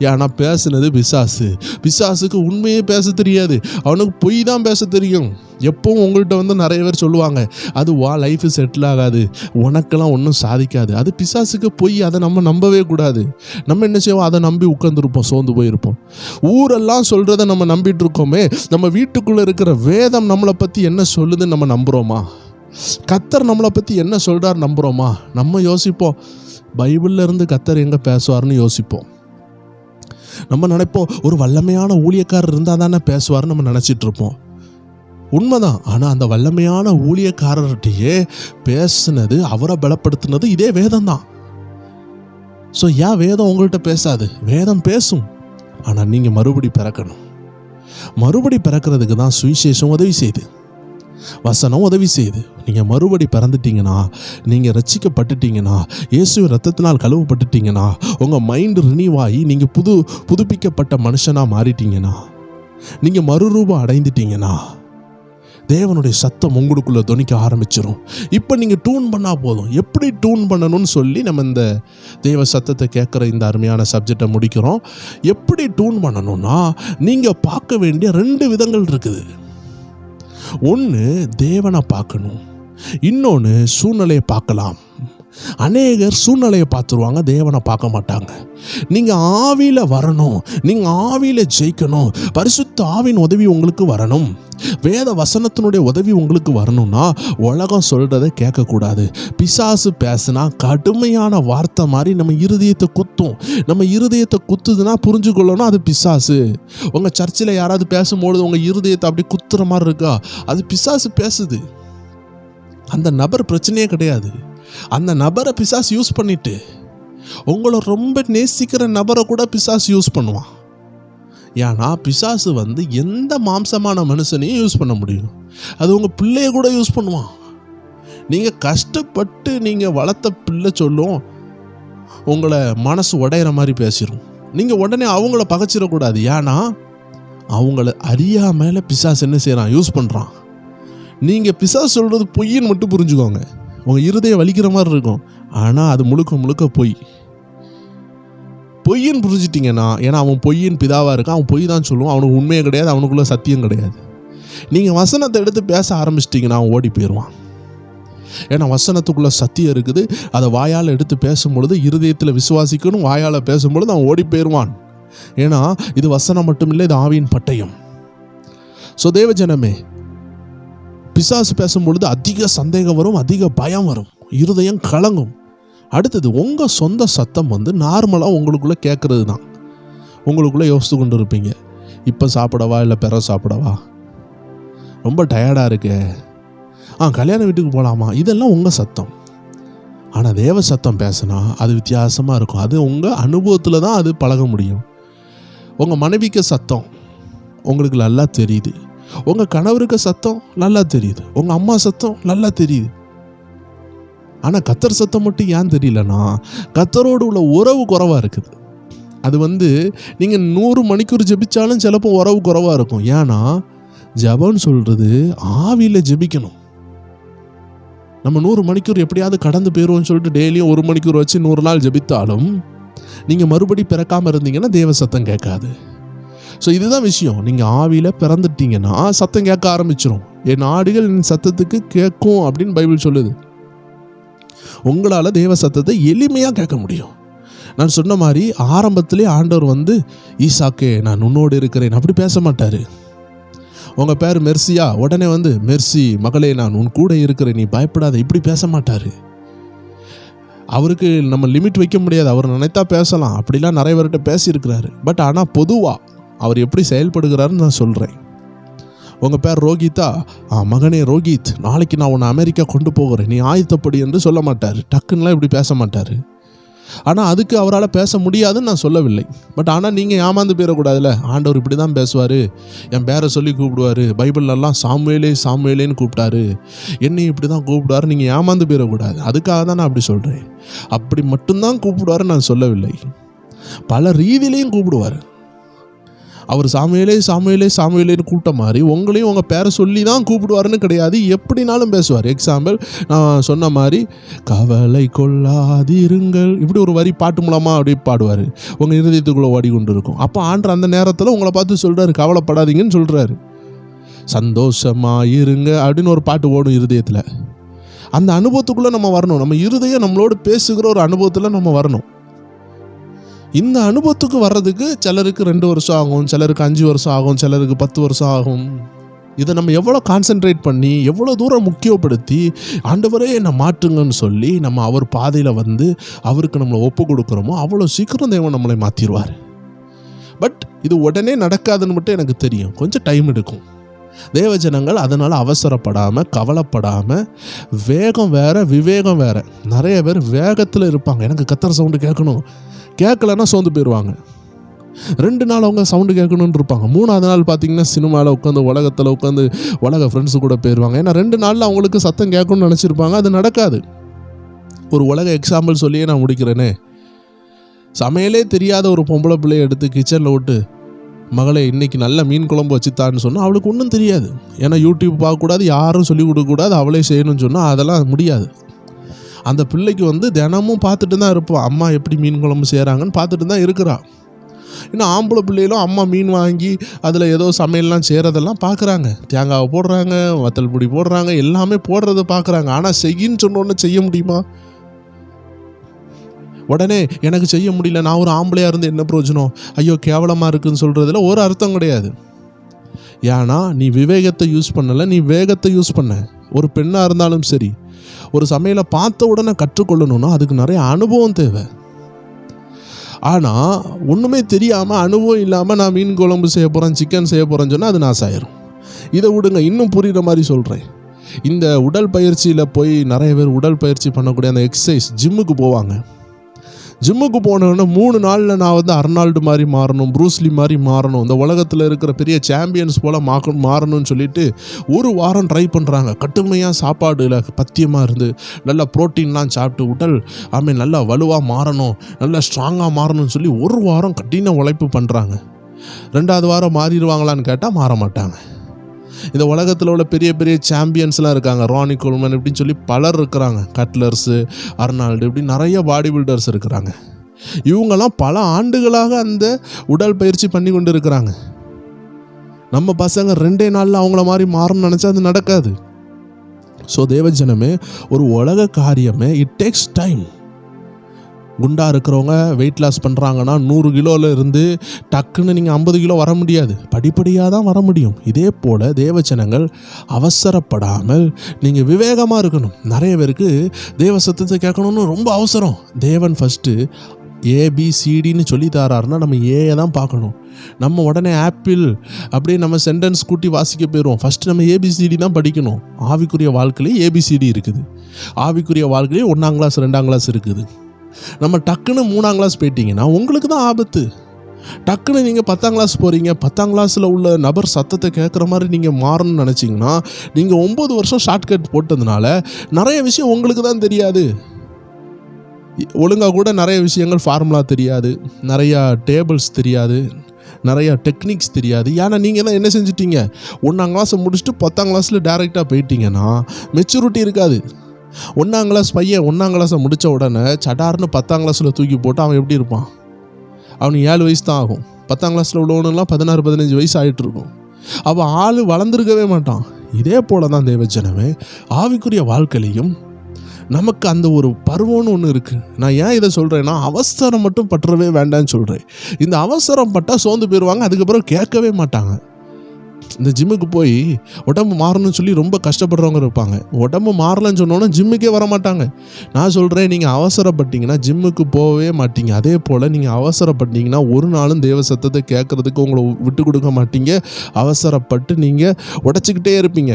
ஏன்னா பேசுனது பிசாசு. பிசாசுக்கு உண்மையே பேச தெரியாது, அவனுக்கு பொய் தான் பேச தெரியும். எப்பவும் உங்கள்கிட்ட வந்து நிறைய பேர் சொல்லுவாங்க, அது லைஃபு செட்டில் ஆகாது, உனக்கெல்லாம் ஒன்றும் சாதிக்காது. அது பிசாசுக்கு பொய், அதை நம்ம நம்பவே கூடாது. நம்ம என்ன செய்வோம், அதை நம்பி உட்காந்துருப்போம், சோர்ந்து போயிருப்போம். ஊரெல்லாம் சொல்கிறத நம்ம நம்பிட்டு இருக்கோமே, நம்ம வீட்டுக்குள்ளே இருக்கிற வேதம் நம்மளை பற்றி என்ன சொல்லுதுன்னு நம்ம நம்புகிறோமா? கர்த்தர் நம்மளை பற்றி என்ன சொல்கிறார் நம்புகிறோமா? நம்ம யோசிப்போம், பைபிளில் இருந்து கர்த்தர் எங்கே பேசுவார்னு யோசிப்போம். நம்ம நினைப்போம், ஒரு வல்லமையான ஊழியக்காரர் இருந்தால் தானே பேசுவார்னு நம்ம நினச்சிட்டு இருப்போம். உண்மைதான். ஆனால் அந்த வல்லமையான ஊழியக்காரர்கிட்டையே பேசுனது, அவரை பலப்படுத்தினது இதே வேதம் தான். ஸோ ஏன் வேதம் உங்கள்கிட்ட பேசாது? வேதம் பேசும். ஆனால் நீங்கள் மறுபடி பிறக்கணும். மறுபடி பிறக்கிறதுக்கு தான் சுவிசேஷம் உதவி செய்யுது, வசனம் உதவி செய்யுது. நீங்கள் மறுபடி பிறந்துட்டீங்கன்னா, நீங்கள் ரட்சிக்கப்பட்டுட்டீங்கன்னா, இயேசுவின் ரத்தத்தினால் கழுவப்பட்டுட்டீங்கன்னா, உங்கள் மைண்டு ரினியூவ் ஆகி நீங்கள் புதுப்பிக்கப்பட்ட மனுஷனாக மாறிட்டீங்கன்னா, நீங்கள் மறுரூபம் அடைந்துட்டீங்கன்னா, தேவனுடைய சத்தம் உங்களுக்குள்ளே துணிக்க ஆரம்பிச்சிடும். இப்போ நீங்கள் டியூன் பண்ணால் போதும். எப்படி டியூன் பண்ணணும்னு சொல்லி நம்ம இந்த தேவ சத்தத்தை கேட்குற இந்த அருமையான சப்ஜெக்டை முடிக்கிறோம். எப்படி டியூன் பண்ணணும்னா, நீங்கள் பார்க்க வேண்டிய 2 விதங்கள் இருக்குது. ஒன்று தேவனை பார்க்கணும், இன்னொன்று சூழ்நிலையை பார்க்கலாம். அநேகர் சூழ்நிலையை பார்த்துருவாங்க, தேவனை பார்க்க மாட்டாங்க. நீங்கள் ஆவியில் வரணும், நீங்கள் ஆவியில் ஜெயிக்கணும், பரிசுத்த ஆவின் உதவி உங்களுக்கு வரணும், வேத வசனத்தினுடைய உதவி உங்களுக்கு வரணும்னா உலகம் சொல்கிறத கேட்கக்கூடாது. பிசாசு பேசுனா கடுமையான வார்த்தை மாதிரி நம்ம இருதயத்தை குத்தும். நம்ம இருதயத்தை குத்துதுன்னா புரிஞ்சுக்கொள்ளணும், அது பிசாசு. உங்கள் சர்ச்சில் யாராவது பேசும்பொழுது உங்கள் இருதயத்தை அப்படி குத்துற மாதிரி இருக்கா, அது பிசாசு பேசுது. அந்த நபர் பிரச்சனையே கிடையாது. அந்த நபரை பிசாசு யூஸ் பண்ணிட்டு, உங்களை ரொம்ப நேசிக்கிற நபரை கூட பிசாசு யூஸ் பண்ணுவான். ஏன்னா பிசாசு வந்து எந்த மாம்சமான மனுஷனையும் யூஸ் பண்ண முடியும். அது உங்கள் பிள்ளைய கூட யூஸ் பண்ணுவான். நீங்கள் கஷ்டப்பட்டு நீங்கள் வளர்த்த பிள்ளை சொல்லும், உங்களை மனசு உடையிற மாதிரி பேசிடும். நீங்கள் உடனே அவங்கள பகைச்சிடக்கூடாது. ஏன்னா அவங்கள அறியாமல் பிசாசு என்ன செய்கிறான், யூஸ் பண்ணுறான். நீங்கள் பிசாசு சொல்கிறது பொய்ன்னு மட்டும் புரிஞ்சுக்கோங்க. உங்கள் இருதயம் வலிக்கிற மாதிரி இருக்கும், ஆனால் அது முழுக்க முழுக்க பொய்ன்னு புரிஞ்சிட்டிங்கன்னா, ஏன்னா அவன் பொய்யின் பிதாவாக இருக்கான், அவன் பொய் தான் சொல்லுவான், அவனுக்கு உண்மையே கிடையாது, அவனுக்குள்ள சத்தியம் கிடையாது. நீங்கள் வசனத்தை எடுத்து பேச ஆரம்பிச்சிட்டிங்கன்னா அவன் ஓடி போயிடுவான். ஏன்னா வசனத்துக்குள்ளே சத்தியம் இருக்குது. அதை வாயால் எடுத்து பேசும்பொழுது இருதயத்தில் விசுவாசிக்கணும், வாயால் பேசும்பொழுது அவன் ஓடி போயிடுவான். ஏன்னா இது வசனம் மட்டும் இல்லை, இது ஆவியின் பட்டயம். ஸோ தேவஜனமே, பிசாசு பேசும்பொழுது அதிக சந்தேகம் வரும், அதிக பயம் வரும், இருதயம் கலங்கும். அடுத்தது உங்கள் சொந்த சத்தம் வந்து நார்மலாக உங்களுக்குள்ளே கேட்குறது தான். உங்களுக்குள்ளே யோசித்து கொண்டு இருப்பீங்க, இப்போ சாப்பிடவா இல்லை பிற சாப்பிடவா, ரொம்ப டயர்டாக இருக்கு, கல்யாண வீட்டுக்கு போகலாமா, இதெல்லாம் உங்கள் சத்தம். ஆனால் தேவ சத்தம் பேசினா அது வித்தியாசமாக இருக்கும். அது உங்கள் அனுபவத்தில் தான் அது பழக முடியும். உங்கள் மனைவிக்கு சத்தம், உங்களுக்கு நல்லா தெரியுது, உங்கள் கணவருக்கு சத்தம் நல்லா தெரியுது, உங்கள் அம்மா சத்தம் நல்லா தெரியுது. ஆனால் கர்த்தர் சத்தம் மட்டும் ஏன் தெரியலன்னா, கர்த்தரோடு உள்ள உறவு குறைவாக இருக்குது. அது நீங்கள் 100 மணிக்கூர் ஜெபிச்சாலும் சிலப்போ உறவு குறைவாக இருக்கும். ஏன்னா ஜெபம்னு சொல்கிறது ஆவியில் ஜெபிக்கணும். நம்ம 100 மணிக்கூர் எப்படியாவது கடந்து போயிடுவோம்னு சொல்லிட்டு டெய்லியும் 1 மணிக்கூர் வச்சு 100 நாள் ஜெபித்தாலும் நீங்கள் மறுபடி பிறக்காமல் இருந்தீங்கன்னா தேவ சத்தம் கேட்காது. ஸோ இதுதான் விஷயம். நீங்கள் ஆவியில் பிறந்துட்டீங்கன்னா சத்தம் கேட்க ஆரம்பிச்சிடும். என் ஆடுகள் என் சத்தத்துக்கு கேட்கும் அப்படின்னு பைபிள் சொல்லுது. உங்களால் தேவ சத்தத்தை எளிமையாக கேட்க முடியும். நான் சொன்ன மாதிரி ஆரம்பத்திலே ஆண்டவர் ஈசாக்கே நான் உன்னோடு இருக்கிறேன் அப்படி பேச மாட்டார். உங்கள் பேர் மெர்சியா, உடனே மெர்சி மகளே நான் உன் கூட இருக்கிறேன் நீ பயப்படாத இப்படி பேச மாட்டார். அவருக்கு நம்ம லிமிட் வைக்க முடியாது. அவர் நினைத்தா பேசலாம். அப்படிலாம் நிறைய பேர்கிட்ட பேசியிருக்கிறாரு. பட் ஆனால் பொதுவாக அவர் எப்படி செயல்படுகிறாருன்னு நான் சொல்கிறேன். உங்கள் பேர் ரோகித்தா, மகனே ரோகித், நாளைக்கு நான் உன்னை அமெரிக்கா கொண்டு போகிறேன் நீ ஆயத்தப்படி என்று சொல்ல மாட்டார். டக்குன்னெலாம் இப்படி பேச மாட்டார். ஆனால் அதுக்கு அவரால் பேச முடியாதுன்னு நான் சொல்லவில்லை. பட் ஆனால் நீங்கள் ஏமாந்து போயிடக்கூடாதுல்ல. ஆண்டவர் இப்படி தான் பேசுவார், என் பேரை சொல்லி கூப்பிடுவார், பைபிள்லலாம் சாமுவேலே சாமுவேலேன்னு கூப்பிட்டாரு, என்னை இப்படி தான் கூப்பிடுவார், நீங்கள் ஏமாந்து போயிடக்கூடாது. அதுக்காக தான் நான் அப்படி சொல்கிறேன். அப்படி மட்டும்தான் கூப்பிடுவாருன்னு நான் சொல்லவில்லை. பல ரீதியிலையும் கூப்பிடுவார். அவர் சாமுவேலே சாமுவேலே சாமுவேலேன்னு கூப்பிட்ட மாதிரி உங்களையும் உங்கள் பேரை சொல்லி தான் கூப்பிடுவாருன்னு கிடையாது. எப்படினாலும் பேசுவார். எக்ஸாம்பிள் நான் சொன்ன மாதிரி கவலை கொள்ளாதிருங்கள் இப்படி ஒரு வரி பாட்டு மூலமாக அப்படி பாடுவார். உங்கள் இருதயத்துக்குள்ளே ஓடி கொண்டு இருக்கும். அப்போ ஆண்டவர் அந்த நேரத்தில் உங்களை பார்த்து சொல்கிறாரு கவலைப்படாதீங்கன்னு சொல்கிறாரு. சந்தோஷமாயிருங்க அப்படின்னு ஒரு பாட்டு ஓடும் இருதயத்தில். அந்த அனுபவத்துக்குள்ளே நம்ம வரணும். நம்ம இருதயம் நம்மளோடு பேசுகிற ஒரு அனுபவத்தில் நம்ம வரணும். இந்த அனுபவத்துக்கு வர்றதுக்கு சிலருக்கு 2 வருஷம் ஆகும், சிலருக்கு 5 வருஷம் ஆகும், சிலருக்கு 10 வருஷம் ஆகும். இதை நம்ம எவ்வளோ கான்சென்ட்ரேட் பண்ணி எவ்வளோ தூரம் முக்கியப்படுத்தி ஆண்டவரே என்னை மாற்றுங்கன்னு சொல்லி நம்ம அவர் பாதையில் அவருக்கு நம்மளை ஒப்பு கொடுக்குறோமோ அவ்வளோ சீக்கிரம் தேவன் நம்மளை மாற்றிடுவார். பட் இது உடனே நடக்காதுன்னு மட்டும் எனக்கு தெரியும். கொஞ்சம் டைம் எடுக்கும். தேவஜனங்கள் அதனால் அவசரப்படாமல் கவலைப்படாமல், வேகம் வேற விவேகம் வேற. நிறைய பேர் வேகத்தில் இருப்பாங்க. எனக்கு கர்த்தர் சவுண்டு கேட்கணும், கேட்கலன்னா சோர்ந்து போயிடுவாங்க. 2 நாள் அவங்க சவுண்டு கேட்கணுன்னு இருப்பாங்க. 3ஆவது நாள் பார்த்தீங்கன்னா சினிமாவில் உட்காந்து உலகத்தில் உட்காந்து உலக ஃப்ரெண்ட்ஸு கூட போயிடுவாங்க. ஏன்னா 2 நாளில் அவங்களுக்கு சத்தம் கேட்கணும்னு நினச்சிருப்பாங்க. அது நடக்காது. ஒரு உலக எக்ஸாம்பிள் சொல்லியே நான் முடிக்கிறேனே. சமையலே தெரியாத ஒரு பொம்பளை பிள்ளையை எடுத்து கிச்சனில் விட்டு மகளே இன்னைக்கு நல்ல மீன் குழம்பு வச்சுத்தான்னு சொன்னால் அவளுக்கு ஒன்றும் தெரியாது. ஏன்னா யூடியூப் பார்க்கக்கூடாது, யாரும் சொல்லிக் கொடுக்கக்கூடாது, அவளே செய்யணும்னு சொன்னால் அதெல்லாம் முடியாது. அந்த பிள்ளைக்கு தினமும் பார்த்துட்டு தான் இருப்போம், அம்மா எப்படி மீன் குழம்பு செய்கிறாங்கன்னு பார்த்துட்டு தான் இருக்கிறா. இன்னும் ஆம்பளை பிள்ளைகளும் அம்மா மீன் வாங்கி அதில் ஏதோ சமையல்லாம் செய்கிறதெல்லாம் பார்க்குறாங்க. தேங்காவை போடுறாங்க, வத்தல் பொடி போடுறாங்க, எல்லாமே போடுறத பார்க்குறாங்க. ஆனால் செய்யின்னு சொன்னோன்னு செய்ய முடியுமா? உடனே எனக்கு செய்ய முடியல, நான் ஒரு ஆம்பளையாக இருந்து என்ன பிரயோஜனம், ஐயோ கேவலமாக இருக்குன்னு சொல்கிறதுல ஒரு அர்த்தம் கிடையாது. ஏன்னா நீ விவேகத்தை யூஸ் பண்ணலை, நீ வேகத்தை யூஸ் பண்ண. ஒரு பெண்ணாக இருந்தாலும் சரி, ஒரு சமையலை பார்த்த உடனே கற்றுக்கொள்ளணும்னா அதுக்கு நிறைய அனுபவம் தேவை. ஆனால் ஒன்றுமே தெரியாமல் அனுபவம் இல்லாமல் நான் மீன் குழம்பு செய்ய போகிறேன், சிக்கன் செய்ய போகிறேன்னு சொன்னால் அது நாசாயிரும். இதை விடுங்க, இன்னும் புரிகிற மாதிரி சொல்கிறேன். இந்த உடல் பயிற்சியில் போய் நிறைய பேர் உடல் பயிற்சி பண்ணக்கூடிய அந்த எக்ஸசைஸ் ஜிம்முக்கு போவாங்க. ஜிம்முக்கு போனோன்னா 3 நாளில் நான் அர்னால்டு மாதிரி மாறணும், ப்ரூஸ்லி மாதிரி மாறணும், இந்த உலகத்தில் இருக்கிற பெரிய சாம்பியன்ஸ் போல் மாறணும்னு சொல்லிட்டு 1 வாரம் ட்ரை பண்ணுறாங்க. கடுமையாக சாப்பாடுல பத்தியமாக இருந்து நல்லா ப்ரோட்டீன்லாம் சாப்பிட்டு உடல் நல்லா வலுவாக மாறணும், நல்லா ஸ்ட்ராங்காக மாறணும்னு சொல்லி 1 வாரம் கடின உழைப்பு பண்ணுறாங்க. 2ஆவது வாரம் மாறிடுவாங்களான்னு கேட்டால் மாற மாட்டாங்க. இந்த உலகத்தில் உள்ள பெரிய பெரிய சாம்பியன்ஸ்லாம் இருக்காங்க, ரானி கோல்மன் இப்படின்னு சொல்லி பலர் இருக்கிறாங்க, கட்லர்ஸு, அர்னால்டு இப்படி நிறைய பாடி பில்டர்ஸ் இருக்கிறாங்க. இவங்கெல்லாம் பல ஆண்டுகளாக அந்த உடல் பயிற்சி பண்ணி கொண்டு இருக்கிறாங்க. நம்ம பசங்க 2 நாளில் அவங்கள மாதிரி மாறணும்னு நினச்சா அது நடக்காது. ஸோ தேவஜனமே, ஒரு உலக காரியமே இட் டேக்ஸ் டைம். குண்டாக இருக்கிறவங்க வெயிட் லாஸ் பண்ணுறாங்கன்னா 100 கிலோவில் இருந்து டக்குன்னு நீங்கள் 50 கிலோ வர முடியாது, படிப்படியாக தான் வர முடியும். இதே போல் தேவஜனங்கள் அவசரப்படாமல் நீங்கள் விவேகமாக இருக்கணும். நிறைய பேருக்கு தேவ சத்தத்தை கேட்கணும்னு ரொம்ப அவசரம். தேவன் ஃபஸ்ட்டு ஏபிசிடின்னு சொல்லி தராருன்னா நம்ம ஏயை தான் பார்க்கணும். நம்ம உடனே ஆப்பிள் அப்படியே நம்ம சென்டென்ஸ் கூட்டி வாசிக்க போயிடுவோம். ஃபஸ்ட்டு நம்ம ஏபிசிடி தான் படிக்கணும். ஆவிக்குரிய வாழ்க்கையிலே ஏபிசிடி இருக்குது. ஆவிக்குரிய வாழ்க்கையிலே 1ஆம் கிளாஸ் 2ஆம் கிளாஸ் இருக்குது. நம்ம டக்குன்னு 3ஆம் கிளாஸ் போயிட்டீங்கன்னா உங்களுக்கு தான் ஆபத்து. டக்குன்னு நீங்கள் 10ஆம் கிளாஸ் போகிறீங்க, 10ஆம் கிளாஸில் உள்ள நபர் சத்தத்தை கேட்குற மாதிரி நீங்கள் மாறணும்னு நினச்சிங்கன்னா, நீங்கள் 9 வருஷம் ஷார்ட்கட் போட்டதுனால நிறைய விஷயம் உங்களுக்கு தான் தெரியாது. ஒழுங்காக கூட நிறைய விஷயங்கள் ஃபார்முலா தெரியாது, நிறையா டேபிள்ஸ் தெரியாது, நிறையா டெக்னிக்ஸ் தெரியாது. ஏன்னா நீங்கள் தான் என்ன செஞ்சிட்டீங்க, 1ஆம் கிளாஸை முடிச்சுட்டு 10ஆம் கிளாஸில் டேரெக்டாக போயிட்டீங்கன்னா மெச்சூரிட்டி இருக்காது. 1ஆம் கிளாஸ் பையன் 1ஆம் கிளாஸை முடித்த உடனே சடார்னு 10ஆம் கிளாஸில் தூக்கி போட்டு அவன் எப்படி இருப்பான்? அவனுக்கு 7 வயசு தான் ஆகும். 10ஆம் கிளாஸில் உள்ளவனுலாம் 16-15 வயசு ஆகிட்டு இருக்கும். அப்போ ஆள் வளர்ந்துருக்கவே மாட்டான். இதே போல தான் தேவஜனமே ஆவிக்குரிய வாழ்க்கையிலையும் நமக்கு அந்த ஒரு பருவம்னு ஒன்று இருக்குது. நான் ஏன் இதை சொல்கிறேன்னா, அவசரம் மட்டும் பற்றவே வேண்டான்னு சொல்கிறேன். இந்த அவசரம் பட்டால் சோர்ந்து போயிடுவாங்க, அதுக்கப்புறம் கேட்கவே மாட்டாங்க. இந்த ஜிம்முக்கு போய் உடம்பு மாறணும்னு சொல்லி ரொம்ப கஷ்டப்படுறவங்க இருப்பாங்க. உடம்பு மாறலன்னு சொன்னோன்னா ஜிம்முக்கே வர மாட்டாங்க. நான் சொல்கிறேன், நீங்கள் அவசரப்பட்டீங்கன்னா ஜிம்முக்கு போகவே மாட்டீங்க. அதே போல் நீங்கள் அவசரப்பட்டீங்கன்னா ஒரு நாளும் தேவ சத்தத்தை கேட்குறதுக்கு உங்களை விட்டு கொடுக்க மாட்டீங்க. அவசரப்பட்டு நீங்கள் உடைச்சிக்கிட்டே இருப்பீங்க.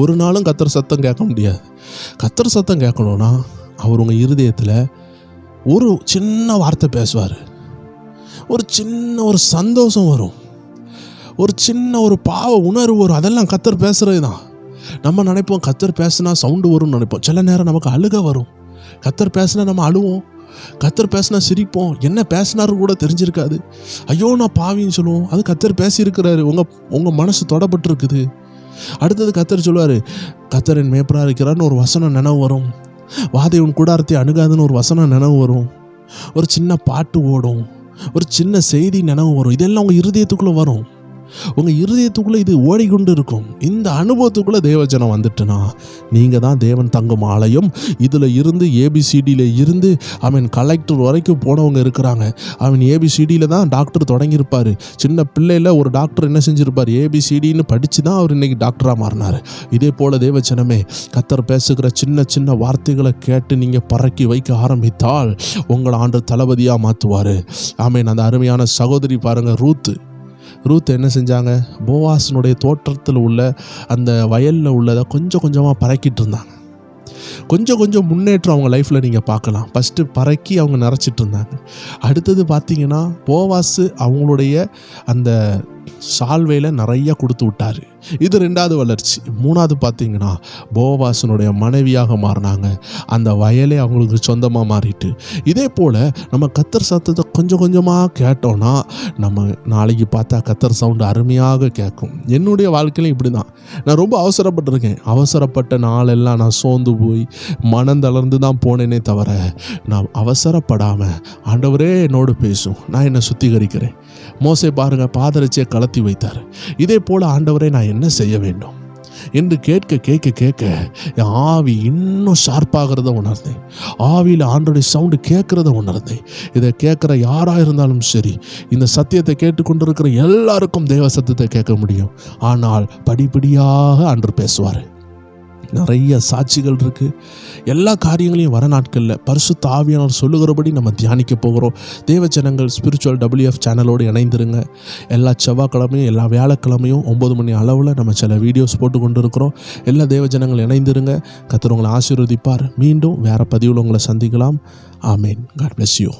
ஒரு நாளும் கர்த்தர் சத்தம் கேட்க முடியாது. கர்த்தர் சத்தம் கேட்கணுன்னா அவர் உங்கள் இருதயத்தில் ஒரு சின்ன வார்த்தை பேசுவார். ஒரு சந்தோஷம் வரும், ஒரு சின்ன ஒரு பாவ உணர்வு வரும். அதெல்லாம் கர்த்தர் பேசுகிறது தான். நம்ம நினைப்போம் கர்த்தர் பேசுனா சவுண்டு வரும்னு நினைப்போம். சில நேரம் நமக்கு அழுக வரும். கர்த்தர் பேசுனா நம்ம அழுவோம், கர்த்தர் பேசுனா சிரிப்போம். என்ன பேசினாரும் கூட தெரிஞ்சிருக்காது. ஐயோ நான் பாவின்னு சொல்லுவோம். அது கர்த்தர் பேசியிருக்கிறாரு, உங்கள் மனசு தொடப்பட்டிருக்குது. அடுத்தது கர்த்தர் சொல்லுவார், கர்த்தர் என் மேய்ப்பராக இருக்கிறான்னு ஒரு வசனம் நினைவு வரும். வாதை உன் கூடாரத்தை அணுகாதுன்னு ஒரு வசனம் நினைவு வரும். ஒரு சின்ன பாட்டு ஓடும், ஒரு சின்ன செய்தி நினைவு வரும். இதெல்லாம் உங்கள் இருதயத்துக்குள்ளே வரும். உங்கள் இருதயத்துக்குள்ளே இது ஓடிக்கொண்டு இருக்கும். இந்த அனுபவத்துக்குள்ளே தேவஜனம் வந்துட்டுனா நீங்கள் தான் தேவன் தங்கும் ஆலயம். இதில் இருந்து ஏபிசிடியில் இருந்து அவன் கலெக்டர் வரைக்கும் போனவங்க இருக்கிறாங்க. அவன் ஏபிசிடியில் தான் டாக்டர் தொடங்கியிருப்பார். சின்ன பிள்ளையில் ஒரு டாக்டர் என்ன செஞ்சுருப்பார், ஏபிசிடின்னு படித்து தான் அவர் இன்றைக்கி டாக்டராக மாறினார். இதே போல் தேவஜனமே கர்த்தர் பேசுகிற சின்ன சின்ன வார்த்தைகளை கேட்டு நீங்கள் பறக்கி வைக்க ஆரம்பித்தால் உங்களை ஆண்டு தளபதியாக மாற்றுவார். ஆமேன். அந்த அருமையான சகோதரி பாருங்கள், ரூத் என்ன செஞ்சாங்க, போவாஸினுடைய தோற்றத்தில் உள்ள அந்த வயலில் உள்ளதை கொஞ்சம் கொஞ்சமாக பறக்கிட்டு இருந்தாங்க. கொஞ்சம் முன்னேற்றம் அவங்க லைஃப்பில் நீங்கள் பார்க்கலாம். ஃபஸ்ட்டு பறக்கி அவங்க நிறச்சிட்டு இருந்தாங்க. அடுத்தது பார்த்தீங்கன்னா போவாஸு அவங்களுடைய அந்த சால்வையில் நிறைய கொடுத்து விட்டார். இது 2வது வளர்ச்சி. 3வது பார்த்தீங்கன்னா போவாஸினுடைய மனைவியாக மாறினாங்க. அந்த வயலே அவங்களுக்கு சொந்தமாக மாறிட்டு. இதே போல் நம்ம கர்த்தர் சத்தத்தை கொஞ்சம் கொஞ்சமாக கேட்டோன்னா நம்ம நாளைக்கு பார்த்தா கர்த்தர் சவுண்டு அருமையாக கேட்கும். என்னுடைய வாழ்க்கையிலும் இப்படி தான். நான் ரொம்ப அவசரப்பட்டிருக்கேன். அவசரப்பட்ட நாளெல்லாம் நான் சோர்ந்து போய் மனம் தளர்ந்து தான் போனேனே தவிர நான் அவசரப்படாமல் ஆண்டவரே என்னோடு பேசும், நான் என்னை சுத்திகரிக்கிறேன். மோசே பாருங்க, பாதரட்சியை கலத்தி வைத்தார். இதே போல் ஆண்டவரே நான் என்ன செய்ய வேண்டும் என்று கேட்க என் ஆவி இன்னும் ஷார்ப்பாகிறத உணர்ந்தேன். ஆவியில் ஆண்டோடைய சவுண்டு கேட்குறத உணர்ந்தேன். இதை கேட்குற யாராக இருந்தாலும் சரி, இந்த சத்தியத்தை கேட்டுக்கொண்டிருக்கிற எல்லாருக்கும் தேவ சத்தியத்தை கேட்க முடியும். ஆனால் படிப்படியாக ஆண்டவர் பேசுவார். நிறைய சாட்சிகள் இருக்குது. எல்லா காரியங்களையும் வர நாட்களில் பரிசுத்த ஆவியானவர் சொல்லுகிறபடி நம்ம தியானிக்க போகிறோம். தேவஜனங்கள் ஸ்பிரிச்சுவல் WF சேனலோடு இணைந்திருங்க. எல்லா செவ்வாய்க்கிழமையும் எல்லா வியாழக்கிழமையும் 9 மணி அளவில் நம்ம சில வீடியோஸ் போட்டு கொண்டு இருக்கிறோம். எல்லா தேவஜனங்கள் இணைந்திருங்க. கர்த்தர் உங்களை ஆசீர்வதிப்பார். மீண்டும் வேறு பதிவில் உங்களை சந்திக்கலாம். ஆமேன். God bless you.